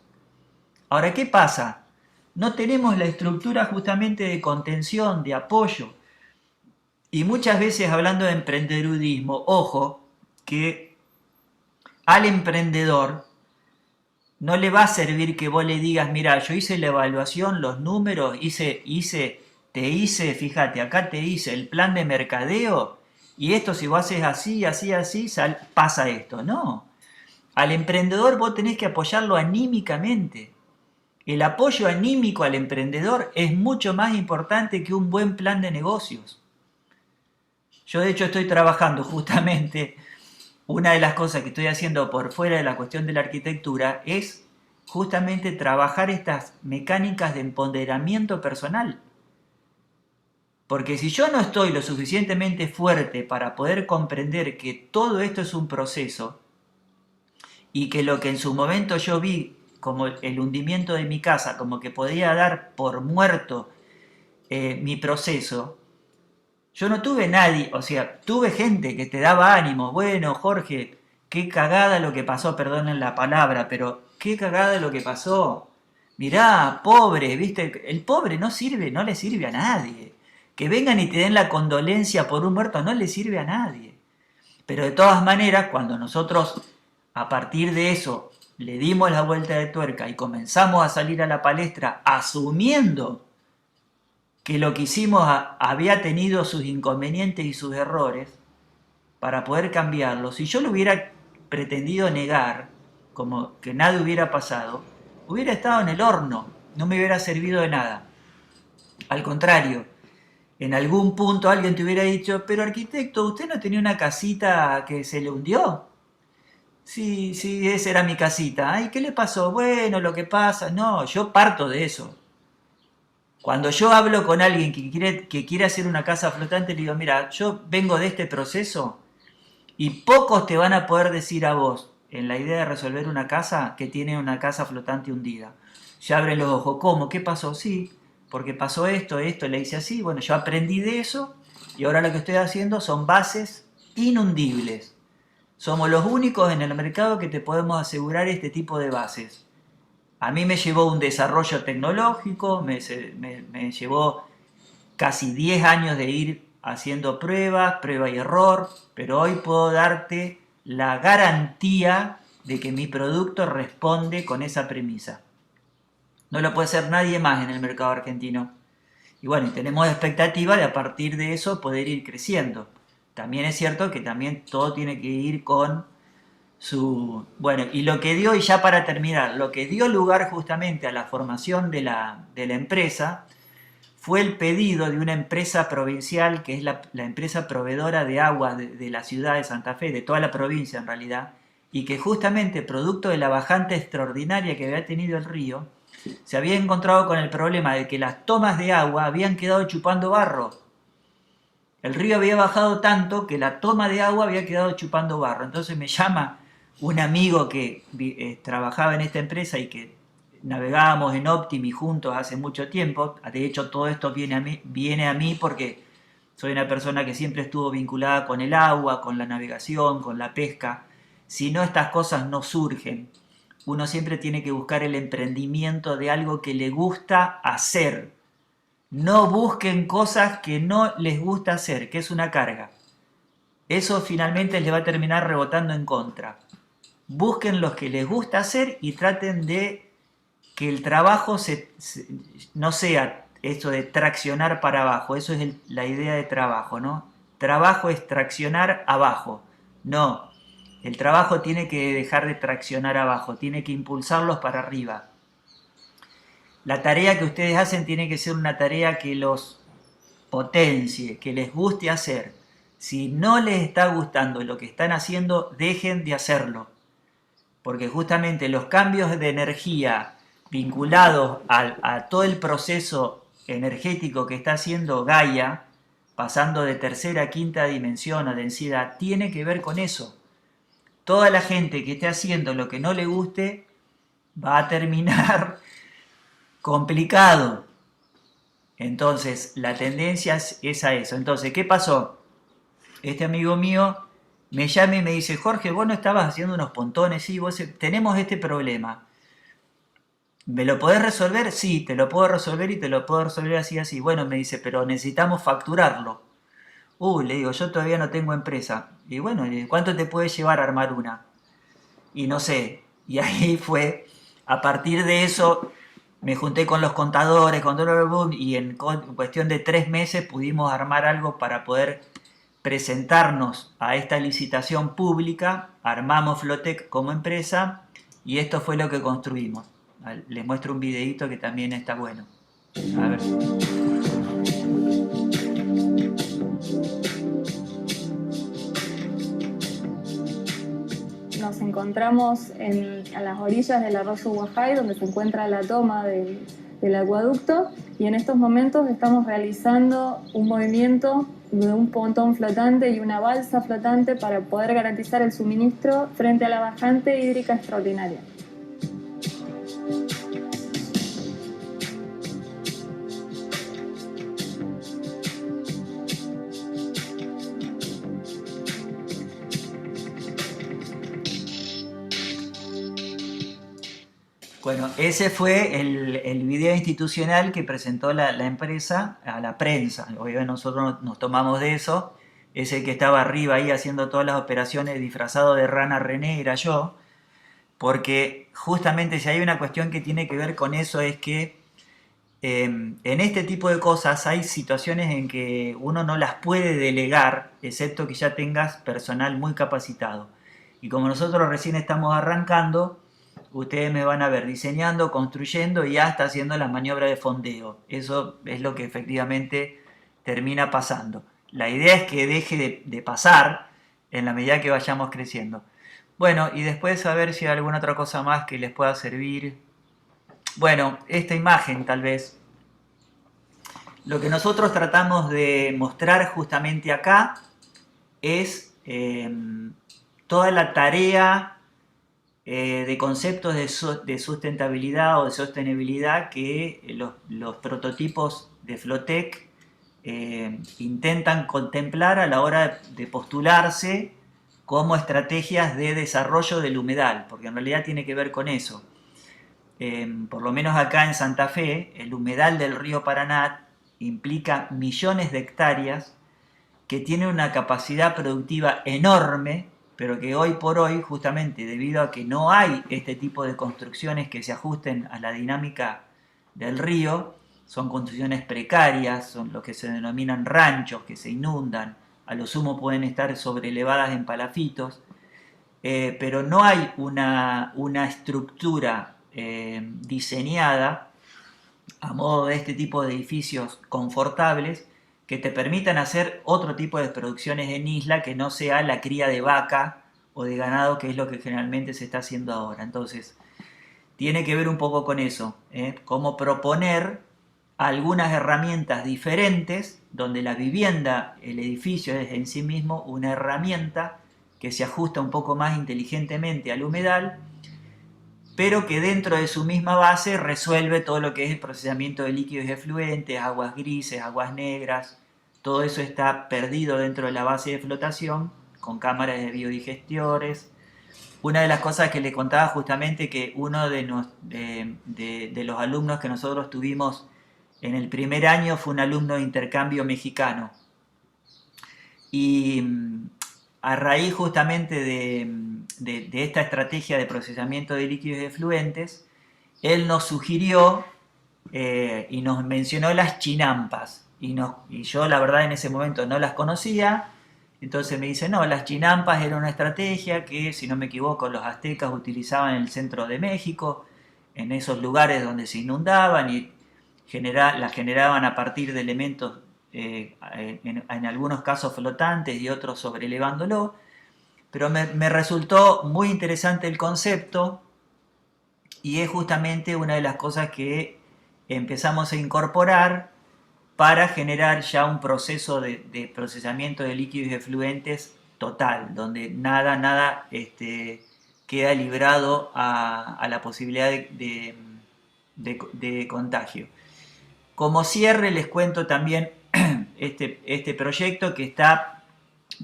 Ahora, ¿qué pasa? No tenemos la estructura justamente de contención, de apoyo. Y muchas veces hablando de emprendedurismo, ojo, que al emprendedor no le va a servir que vos le digas, mira, yo hice la evaluación, los números, fíjate, acá te hice el plan de mercadeo y esto si vos haces así, así, así, pasa esto. No, al emprendedor vos tenés que apoyarlo anímicamente. El apoyo anímico al emprendedor es mucho más importante que un buen plan de negocios. Yo de hecho estoy trabajando justamente, una de las cosas que estoy haciendo por fuera de la cuestión de la arquitectura es justamente trabajar estas mecánicas de empoderamiento personal. Porque si yo no estoy lo suficientemente fuerte para poder comprender que todo esto es un proceso y que lo que en su momento yo vi como el hundimiento de mi casa, como que podía dar por muerto mi proceso, yo no tuve nadie, o sea, tuve gente que te daba ánimo. Bueno, Jorge, qué cagada lo que pasó, perdonen la palabra, pero qué cagada lo que pasó. Mirá, pobre, viste, el pobre no sirve, no le sirve a nadie. Que vengan y te den la condolencia por un muerto no le sirve a nadie. Pero de todas maneras, cuando nosotros a partir de eso le dimos la vuelta de tuerca y comenzamos a salir a la palestra asumiendo que lo que hicimos había tenido sus inconvenientes y sus errores, para poder cambiarlo, si yo lo hubiera pretendido negar, como que nada hubiera pasado, hubiera estado en el horno, no me hubiera servido de nada. Al contrario, en algún punto alguien te hubiera dicho, pero arquitecto, ¿usted no tenía una casita que se le hundió? Sí, sí, esa era mi casita. Ay, ¿qué le pasó? Bueno, lo que pasa, no, yo parto de eso. Cuando yo hablo con alguien que quiere hacer una casa flotante, le digo, mira, yo vengo de este proceso y pocos te van a poder decir a vos, en la idea de resolver una casa, que tiene una casa flotante hundida. Ya abren los ojos, ¿cómo? ¿Qué pasó? Sí, porque pasó esto, le hice así, bueno, yo aprendí de eso y ahora lo que estoy haciendo son bases inundibles. Somos los únicos en el mercado que te podemos asegurar este tipo de bases. A mí me llevó un desarrollo tecnológico, me llevó casi 10 años de ir haciendo pruebas, prueba y error, pero hoy puedo darte la garantía de que mi producto responde con esa premisa. No lo puede hacer nadie más en el mercado argentino. Y bueno, tenemos expectativa de a partir de eso poder ir creciendo. También es cierto que también todo tiene que ir con bueno, y lo que dio, y ya para terminar, lo que dio lugar justamente a la formación de la empresa fue el pedido de una empresa provincial, que es la empresa proveedora de agua de la ciudad de Santa Fe, de toda la provincia en realidad, y que justamente producto de la bajante extraordinaria que había tenido el río, se había encontrado con el problema de que las tomas de agua habían quedado chupando barro. El río había bajado tanto que la toma de agua había quedado chupando barro. Entonces me llama un amigo que trabajaba en esta empresa y que navegábamos en Optimi juntos hace mucho tiempo. De hecho, todo esto viene a mí porque soy una persona que siempre estuvo vinculada con el agua, con la navegación, con la pesca. Si no, estas cosas no surgen. Uno siempre tiene que buscar el emprendimiento de algo que le gusta hacer. No busquen cosas que no les gusta hacer, que es una carga. Eso finalmente les va a terminar rebotando en contra. Busquen los que les gusta hacer y traten de que el trabajo no sea eso de traccionar para abajo. Eso es la idea de trabajo, ¿no? Trabajo es traccionar abajo. No, el trabajo tiene que dejar de traccionar abajo, tiene que impulsarlos para arriba. La tarea que ustedes hacen tiene que ser una tarea que los potencie, que les guste hacer. Si no les está gustando lo que están haciendo, dejen de hacerlo. Porque justamente los cambios de energía vinculados a todo el proceso energético que está haciendo Gaia, pasando de tercera a quinta dimensión o densidad, tiene que ver con eso. Toda la gente que esté haciendo lo que no le guste va a terminar complicado. Entonces, la tendencia es a eso. Entonces, ¿qué pasó? Este amigo mío me llama y me dice, Jorge, vos no estabas haciendo unos pontones, sí, tenemos este problema. ¿Me lo podés resolver? Sí, te lo puedo resolver y te lo puedo resolver así, así. Bueno, me dice, pero necesitamos facturarlo. Le digo, yo todavía no tengo empresa. Y bueno, ¿cuánto te puede llevar a armar una? Y no sé. Y ahí fue, a partir de eso, me junté con los contadores, y en cuestión de 3 meses pudimos armar algo para poder presentarnos a esta licitación pública. Armamos Flotec como empresa y esto fue lo que construimos. Les muestro un videito que también está bueno. A ver.
Nos encontramos a las orillas del arroyo Guajay, donde se encuentra la toma del acueducto, y en estos momentos estamos realizando un movimiento de un pontón flotante y una balsa flotante para poder garantizar el suministro frente a la bajante hídrica extraordinaria.
Bueno, ese fue el video institucional que presentó la empresa a la prensa. Obviamente nosotros nos tomamos de eso. Ese que estaba arriba ahí haciendo todas las operaciones disfrazado de rana René era yo. Porque justamente si hay una cuestión que tiene que ver con eso es que en este tipo de cosas hay situaciones en que uno no las puede delegar, excepto que ya tengas personal muy capacitado. Y como nosotros recién estamos arrancando, ustedes me van a ver diseñando, construyendo y hasta haciendo las maniobras de fondeo. Eso es lo que efectivamente termina pasando. La idea es que deje de pasar en la medida que vayamos creciendo. Bueno, y después a ver si hay alguna otra cosa más que les pueda servir. Bueno, esta imagen tal vez. Lo que nosotros tratamos de mostrar justamente acá es toda la tarea de conceptos de sustentabilidad o de sostenibilidad que los prototipos de Flotec intentan contemplar a la hora de postularse como estrategias de desarrollo del humedal, porque en realidad tiene que ver con eso. Por lo menos acá en Santa Fe, el humedal del río Paraná implica millones de hectáreas que tienen una capacidad productiva enorme, pero que hoy por hoy, justamente debido a que no hay este tipo de construcciones que se ajusten a la dinámica del río, son construcciones precarias, son lo que se denominan ranchos que se inundan, a lo sumo pueden estar sobrelevadas en palafitos, pero no hay una estructura diseñada a modo de este tipo de edificios confortables que te permitan hacer otro tipo de producciones en isla que no sea la cría de vaca o de ganado, que es lo que generalmente se está haciendo ahora. Entonces, tiene que ver un poco con eso, cómo proponer algunas herramientas diferentes, donde la vivienda, el edificio es en sí mismo una herramienta que se ajusta un poco más inteligentemente al humedal, pero que dentro de su misma base resuelve todo lo que es el procesamiento de líquidos y efluentes, aguas grises, aguas negras, todo eso está perdido dentro de la base de flotación, con cámaras de biodigestores. Una de las cosas que le contaba justamente que uno de los alumnos que nosotros tuvimos en el primer año fue un alumno de intercambio mexicano. Y a raíz justamente de esta estrategia de procesamiento de líquidos y efluentes, él nos sugirió y nos mencionó las chinampas. Y yo la verdad en ese momento no las conocía. Entonces me dice, no, las chinampas era una estrategia que, si no me equivoco, los aztecas utilizaban en el centro de México, en esos lugares donde se inundaban y las generaban a partir de elementos, en algunos casos flotantes y otros sobrelevándolo. Pero me resultó muy interesante el concepto y es justamente una de las cosas que empezamos a incorporar para generar ya un proceso de procesamiento de líquidos y efluentes total, donde nada queda librado a la posibilidad de contagio. Como cierre les cuento también este proyecto que está,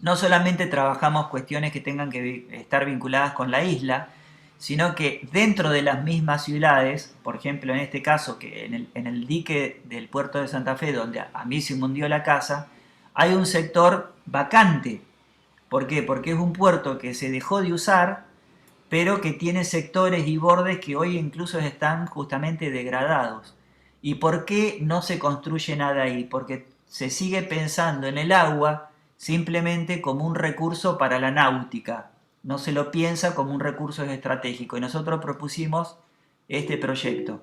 no solamente trabajamos cuestiones que tengan que estar vinculadas con la isla, sino que dentro de las mismas ciudades, por ejemplo en este caso que en el dique del puerto de Santa Fe, donde a mí se me hundió la casa, hay un sector vacante. ¿Por qué? Porque es un puerto que se dejó de usar, pero que tiene sectores y bordes que hoy incluso están justamente degradados. ¿Y por qué no se construye nada ahí? Porque se sigue pensando en el agua simplemente como un recurso para la náutica, no se lo piensa como un recurso estratégico y nosotros propusimos este proyecto.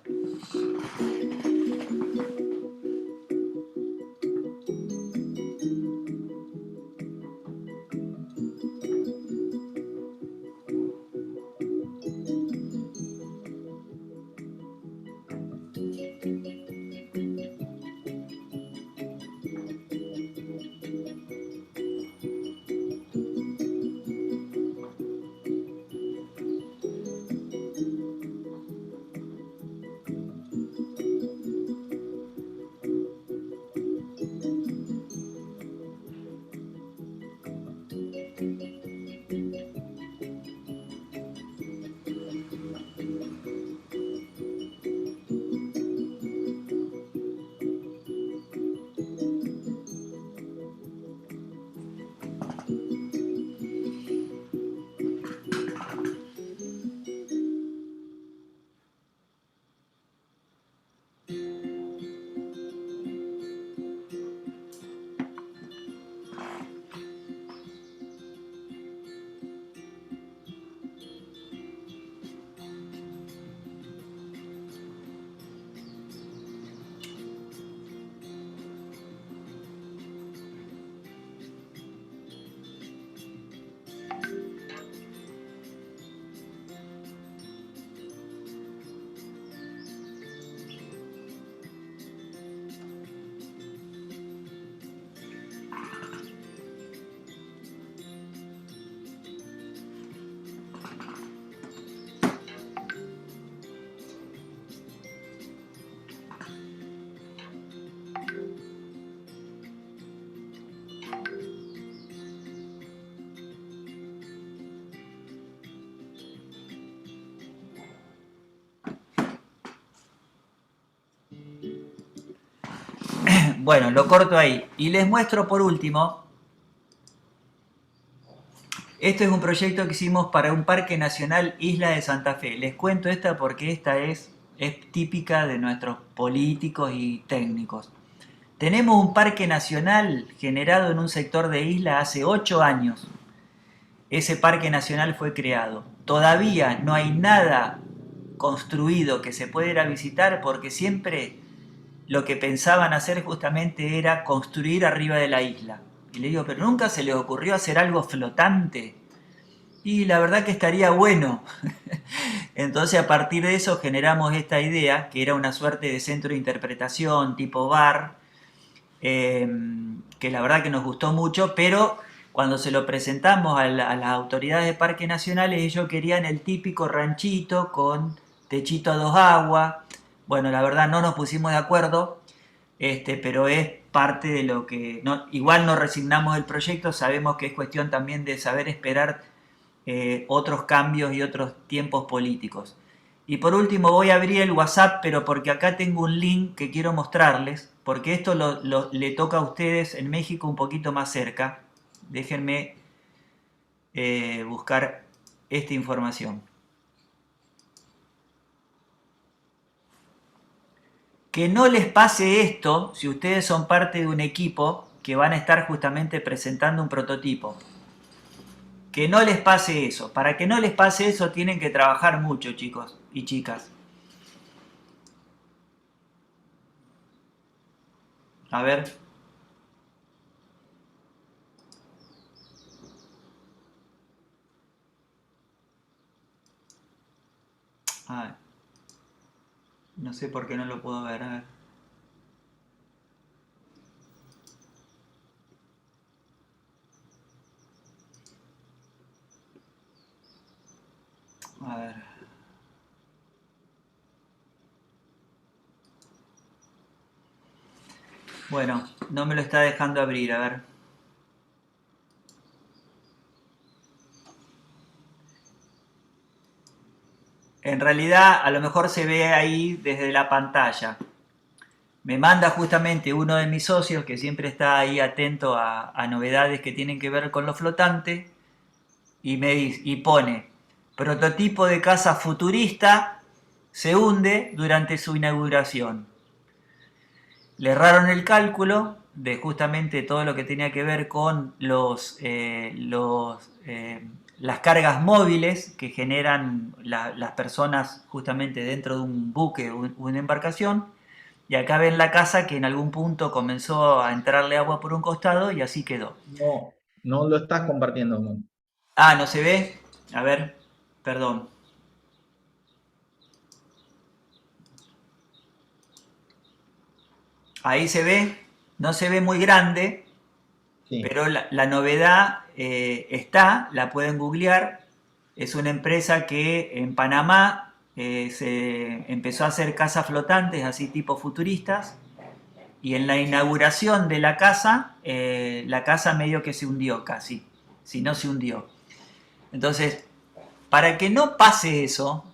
Bueno, lo corto ahí. Y les muestro por último, esto es un proyecto que hicimos para un Parque Nacional Isla de Santa Fe. Les cuento esta porque esta es típica de nuestros políticos y técnicos. Tenemos un parque nacional generado en un sector de isla hace 8 años. Ese parque nacional fue creado. Todavía no hay nada construido que se pueda ir a visitar porque siempre lo que pensaban hacer justamente era construir arriba de la isla. Y le digo, pero nunca se les ocurrió hacer algo flotante. Y la verdad que estaría bueno. Entonces a partir de eso generamos esta idea, que era una suerte de centro de interpretación tipo bar, que la verdad que nos gustó mucho, pero cuando se lo presentamos a las autoridades de parques nacionales, ellos querían el típico ranchito con techito a 2 aguas. Bueno, la verdad no nos pusimos de acuerdo, pero es parte de lo que... igual no resignamos el proyecto, sabemos que es cuestión también de saber esperar otros cambios y otros tiempos políticos. Y por último voy a abrir el WhatsApp, pero porque acá tengo un link que quiero mostrarles, porque esto le toca a ustedes en México un poquito más cerca. Déjenme buscar esta información. Que no les pase esto si ustedes son parte de un equipo que van a estar justamente presentando un prototipo. Que no les pase eso. Para que no les pase eso tienen que trabajar mucho, chicos y chicas. A ver. Ah, no sé por qué no lo puedo ver. A ver. A ver. Bueno, no me lo está dejando abrir, a ver. En realidad, a lo mejor se ve ahí desde la pantalla. Me manda justamente uno de mis socios que siempre está ahí atento a novedades que tienen que ver con lo flotante y me dice, y pone prototipo de casa futurista se hunde durante su inauguración. Le erraron el cálculo de justamente todo lo que tenía que ver con las cargas móviles que generan las personas justamente dentro de un buque o una embarcación. Y acá ven la casa que en algún punto comenzó a entrarle agua por un costado y así quedó.
No, no lo estás compartiendo, Mon.
Ah, ¿no se ve? A ver, perdón. Ahí se ve, no se ve muy grande,
Sí.
pero la novedad está, la pueden googlear. Es una empresa que en Panamá se empezó a hacer casas flotantes, así tipo futuristas, y en la inauguración de la casa medio que se hundió casi, si no se hundió. Entonces, para que no pase eso,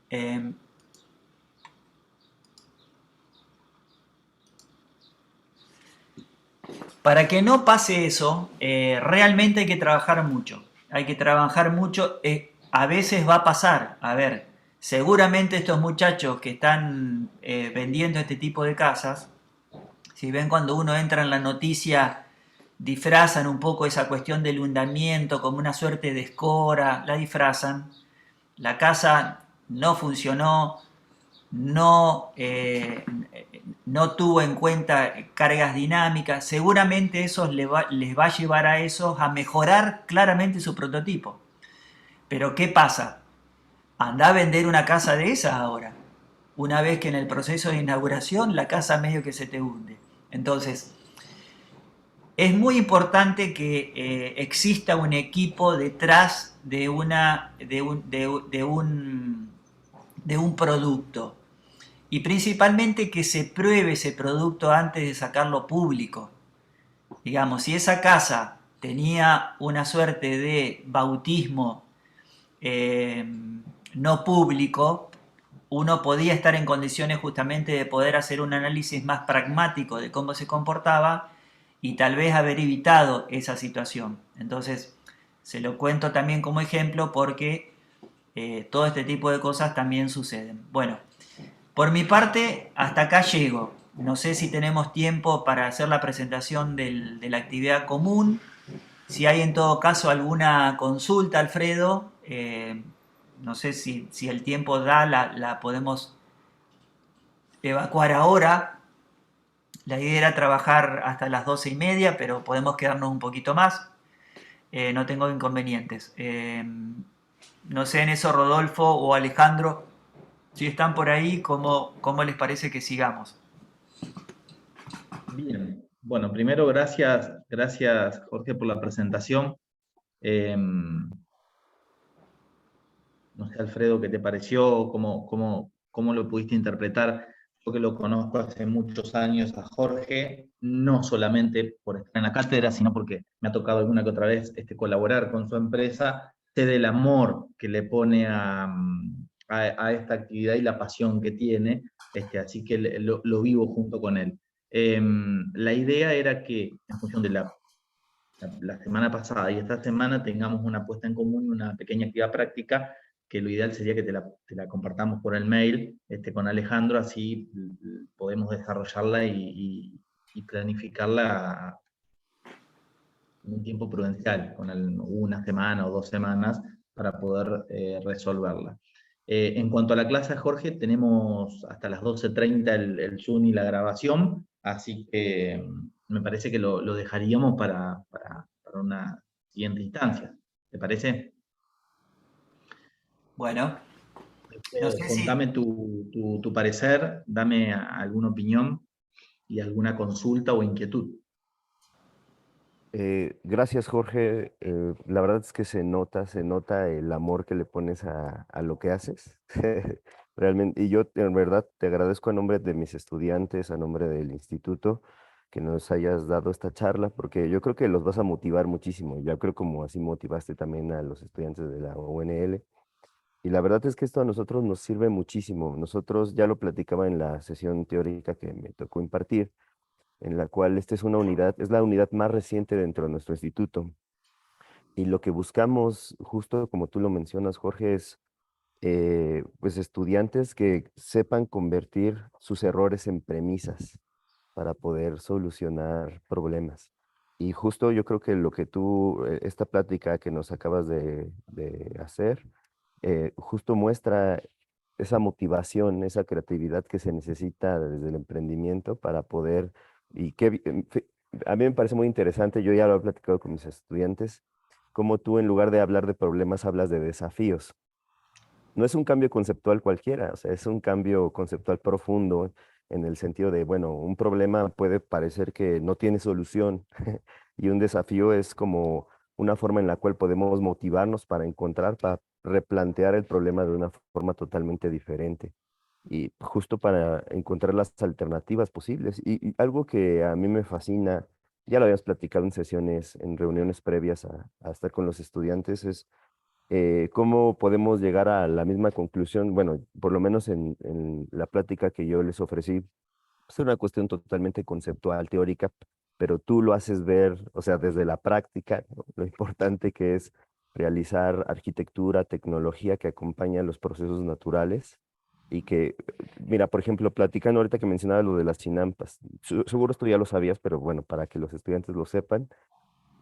eh, para que no pase eso, realmente hay que trabajar mucho. Hay que trabajar mucho. A veces va a pasar. A ver, seguramente estos muchachos que están vendiendo este tipo de casas, si ven cuando uno entra en la noticia, disfrazan un poco esa cuestión del hundimiento como una suerte de escora, la disfrazan. La casa no funcionó, no, no tuvo en cuenta cargas dinámicas, seguramente eso les va a llevar a esos a mejorar claramente su prototipo. Pero ¿qué pasa? Anda a vender una casa de esas ahora, una vez que en el proceso de inauguración la casa medio que se te hunde. Entonces, es muy importante que exista un equipo detrás de un producto. Y principalmente que se pruebe ese producto antes de sacarlo público. Digamos, si esa casa tenía una suerte de bautismo no público, uno podía estar en condiciones justamente de poder hacer un análisis más pragmático de cómo se comportaba y tal vez haber evitado esa situación. Entonces, se lo cuento también como ejemplo porque todo este tipo de cosas también suceden. Bueno, por mi parte, hasta acá llego. No sé si tenemos tiempo para hacer la presentación de la actividad común. Si hay en todo caso alguna consulta, Alfredo, no sé si el tiempo da, la podemos evacuar ahora. La idea era trabajar hasta las 12:30, pero podemos quedarnos un poquito más. No tengo inconvenientes. No sé en eso, Rodolfo o Alejandro, si están por ahí, ¿cómo les parece que sigamos?
Bien. Bueno, primero gracias Jorge por la presentación. No sé, Alfredo, ¿qué te pareció? ¿Cómo lo pudiste interpretar? Yo que lo conozco hace muchos años a Jorge, no solamente por estar en la cátedra, sino porque me ha tocado alguna que otra vez colaborar con su empresa, sé del amor que le pone a esta actividad y la pasión que tiene, así que lo vivo junto con él. La idea era que, en función de la semana pasada y esta semana tengamos una puesta en común, una pequeña actividad práctica, que lo ideal sería que te la compartamos por el mail con Alejandro, así podemos desarrollarla y planificarla en un tiempo prudencial, con una semana o 2 semanas para poder resolverla. En cuanto a la clase, Jorge, tenemos hasta las 12:30 el Zoom y la grabación, así que me parece que lo dejaríamos para una siguiente instancia. ¿Te parece?
Bueno, no sé si...
Contame tu parecer, dame alguna opinión y alguna consulta o inquietud.
Gracias, Jorge. La verdad es que se nota el amor que le pones a lo que haces. Realmente, y yo en verdad te agradezco a nombre de mis estudiantes, a nombre del instituto, que nos hayas dado esta charla, porque yo creo que los vas a motivar muchísimo. Yo creo como así motivaste también a los estudiantes de la UNL. Y la verdad es que esto a nosotros nos sirve muchísimo. Nosotros ya lo platicaba en la sesión teórica que me tocó impartir, en la cual esta es una unidad, es la unidad más reciente dentro de nuestro instituto. Y lo que buscamos, justo como tú lo mencionas, Jorge, es pues estudiantes que sepan convertir sus errores en premisas para poder solucionar problemas. Y justo yo creo que lo que tú, esta plática que nos acabas de hacer, justo muestra esa motivación, esa creatividad que se necesita desde el emprendimiento para poder, y que a mí me parece muy interesante, yo ya lo he platicado con mis estudiantes, cómo tú en lugar de hablar de problemas hablas de desafíos. No es un cambio conceptual cualquiera, o sea, es un cambio conceptual profundo en el sentido de, bueno, un problema puede parecer que no tiene solución y un desafío es como una forma en la cual podemos motivarnos para replantear el problema de una forma totalmente diferente y justo para encontrar las alternativas posibles. Y algo que a mí me fascina, ya lo habíamos platicado en sesiones, en reuniones previas a estar con los estudiantes, es cómo podemos llegar a la misma conclusión, bueno, por lo menos en la plática que yo les ofrecí, es una cuestión totalmente conceptual, teórica, pero tú lo haces ver, o sea, desde la práctica, ¿no? Lo importante que es realizar arquitectura, tecnología que acompaña los procesos naturales y que, mira, por ejemplo, platicando ahorita que mencionaba lo de las chinampas, seguro esto ya lo sabías, pero bueno, para que los estudiantes lo sepan,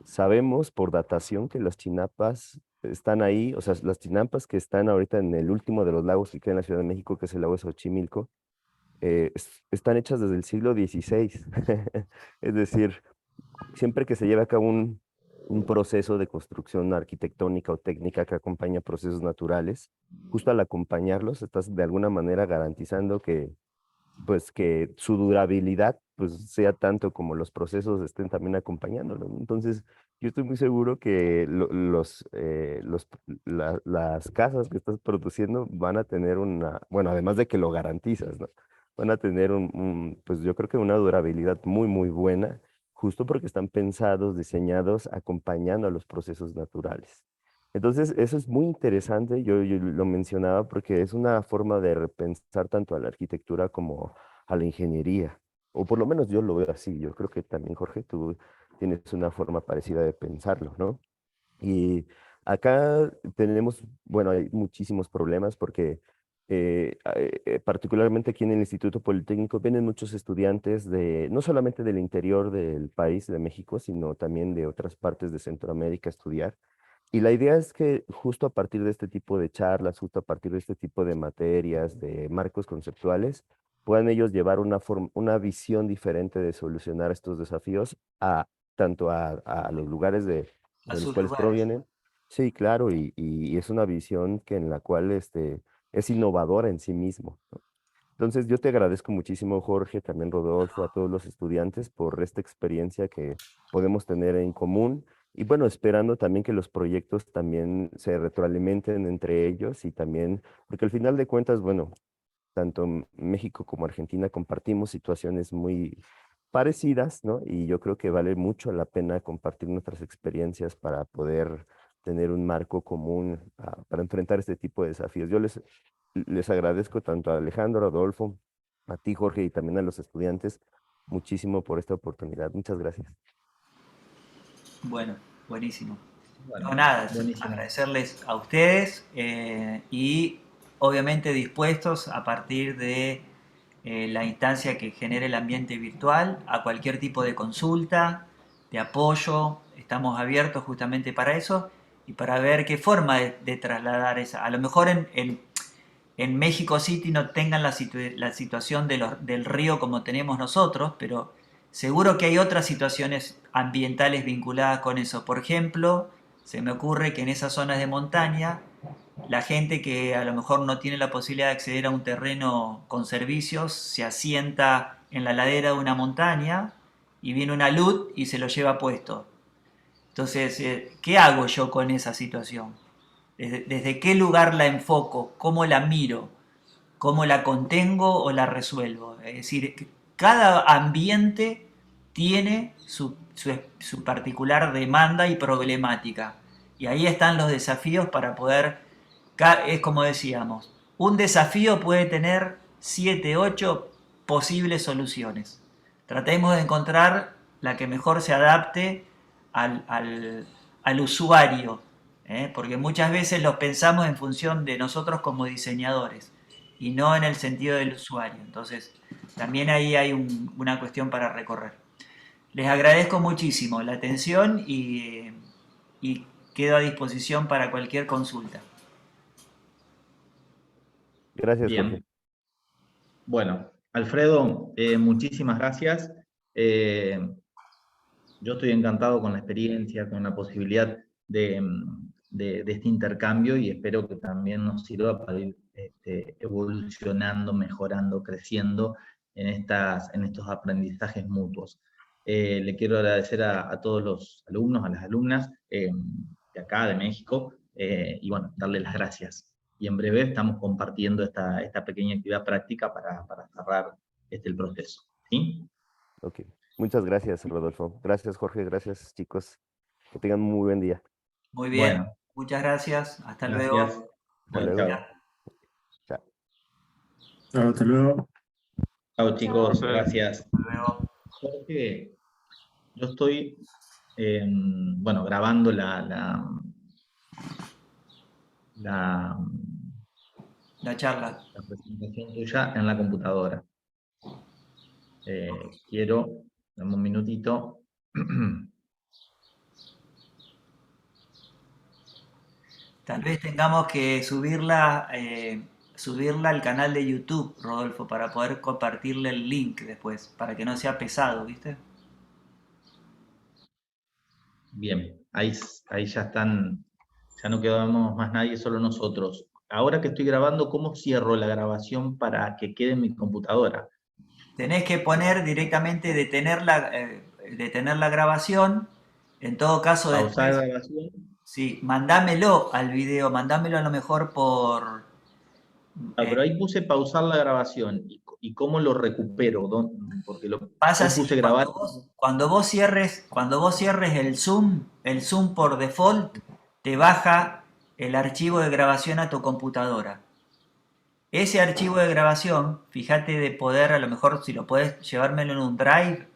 sabemos por datación que las chinapas están ahí, o sea, las chinampas que están ahorita en el último de los lagos que queda en la Ciudad de México, que es el lago de Xochimilco, están hechas desde el siglo XVI. Es decir, siempre que se lleva a cabo un proceso de construcción arquitectónica o técnica que acompaña procesos naturales, justo al acompañarlos, estás de alguna manera garantizando que pues que su durabilidad pues sea tanto como los procesos estén también acompañándolo, ¿no? Entonces, yo estoy muy seguro que las casas que estás produciendo van a tener una, bueno, además de que lo garantizas, ¿no? Van a tener pues yo creo que una durabilidad muy, muy buena, justo porque están pensados, diseñados, acompañando a los procesos naturales. Entonces, eso es muy interesante, yo lo mencionaba porque es una forma de repensar tanto a la arquitectura como a la ingeniería, o por lo menos yo lo veo así, yo creo que también, Jorge, tú tienes una forma parecida de pensarlo, ¿no? Y acá tenemos, bueno, hay muchísimos problemas porque particularmente aquí en el Instituto Politécnico vienen muchos estudiantes de, no solamente del interior del país, de México, sino también de otras partes de Centroamérica a estudiar. Y la idea es que justo a partir de este tipo de charlas, justo a partir de este tipo de materias, de marcos conceptuales, puedan ellos llevar una visión diferente de solucionar estos desafíos a tanto a los lugares
a
de los
sus
cuales
lugares.
provienen. Sí, claro, y es una visión que en la cual es innovadora en sí mismo, ¿no? Entonces, yo te agradezco muchísimo, Jorge, también Rodolfo, a todos los estudiantes por esta experiencia que podemos tener en común. Y bueno, esperando también que los proyectos también se retroalimenten entre ellos y también, porque al final de cuentas, bueno, tanto México como Argentina compartimos situaciones muy parecidas, ¿no? Y yo creo que vale mucho la pena compartir nuestras experiencias para poder tener un marco común para enfrentar este tipo de desafíos. Les agradezco tanto a Alejandro, a Adolfo, a ti, Jorge, y también a los estudiantes muchísimo por esta oportunidad. Muchas gracias.
Bueno, buenísimo. No,
Bueno,
nada,
buenísimo.
agradecerles a ustedes y obviamente dispuestos a partir de la instancia que genere el ambiente virtual a cualquier tipo de consulta, de apoyo. Estamos abiertos justamente para eso y para ver qué forma de trasladar esa. A lo mejor en México City no tengan la situación del río como tenemos nosotros, pero seguro que hay otras situaciones ambientales vinculadas con eso. Por ejemplo, se me ocurre que en esas zonas de montaña, la gente que a lo mejor no tiene la posibilidad de acceder a un terreno con servicios, se asienta en la ladera de una montaña y viene una luz y se lo lleva puesto. Entonces, ¿qué hago yo con esa situación? ¿Desde qué lugar la enfoco? ¿Cómo la miro? ¿Cómo la contengo o la resuelvo? Es decir, cada ambiente tiene su particular demanda y problemática. Y ahí están los desafíos para poder, es como decíamos, un desafío puede tener 7, 8 posibles soluciones. Tratemos de encontrar la que mejor se adapte al usuario, porque muchas veces los pensamos en función de nosotros como diseñadores y no en el sentido del usuario. Entonces, también ahí hay una cuestión para recorrer. Les agradezco muchísimo la atención y quedo a disposición para cualquier consulta.
Gracias, Jorge.
Bien. Bueno, Alfredo, muchísimas gracias. Eh, yo estoy encantado con la experiencia, con la posibilidad de este intercambio y espero que también nos sirva para ir evolucionando, mejorando, creciendo en estos aprendizajes mutuos. Le quiero agradecer a todos los alumnos, a las alumnas de acá, de México, y bueno, darles las gracias. Y en breve estamos compartiendo esta pequeña actividad práctica para cerrar el proceso. ¿Sí?
Ok. Muchas gracias, Rodolfo. Gracias, Jorge. Gracias, chicos. Que tengan un muy buen día.
Muy bien,
Bueno,
muchas gracias. Hasta
gracias.
luego.
Hasta
Buen
Chao,
luego.
día.
chao.
Chao.
Chao, hasta luego.
Chao, chicos.
Profe.
Gracias.
Hasta luego.
Jorge, yo estoy, bueno, grabando la,
La charla.
la presentación tuya en la computadora. Dame un minutito.
Tal vez tengamos que subirla al canal de YouTube, Rodolfo, para poder compartirle el link después, para que no sea pesado, ¿viste?
Bien, ahí ya están, ya no quedamos más nadie, solo nosotros. Ahora que estoy grabando, ¿cómo cierro la grabación para que quede en mi computadora?
Tenés que poner directamente detener la grabación. En todo caso,
Pausar
después,
la grabación.
sí, mandámelo al video, mandámelo a lo mejor por...
Ah,
eh,
pero ahí puse pausar la grabación. ¿Y cómo lo recupero? Porque
pasa
ahí
así,
puse grabar.
cuando vos cierres el Zoom por default te baja el archivo de grabación a tu computadora. Ese archivo de grabación, fíjate de poder, a lo mejor si lo puedes llevármelo en un drive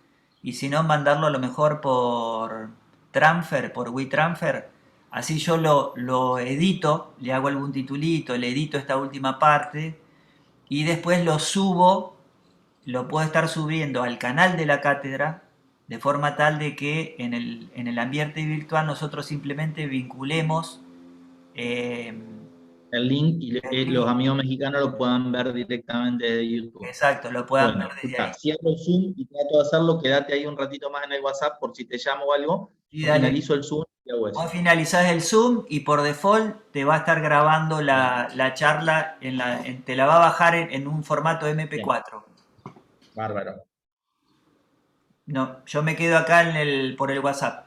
y si no mandarlo a lo mejor por transfer, por WeTransfer, así yo lo edito, le hago algún titulito, le edito esta última parte y después lo subo, lo puedo estar subiendo al canal de la cátedra de forma tal de que en el ambiente virtual nosotros simplemente vinculemos
El link y
el
los
link.
amigos mexicanos lo puedan ver directamente de YouTube.
Exacto, lo puedan
Bueno,
ver desde
escucha,
ahí.
cierro el Zoom y trato de hacerlo, quédate ahí un ratito más en el WhatsApp por si te llamo o algo.
Y
Yo
dale,
finalizo el Zoom y hago
vos
eso.
finalizás el Zoom y por default te va a estar grabando
Bien,
la charla, te la va a bajar en un formato
bien,
MP4.
bárbaro.
No, yo me quedo acá por el WhatsApp.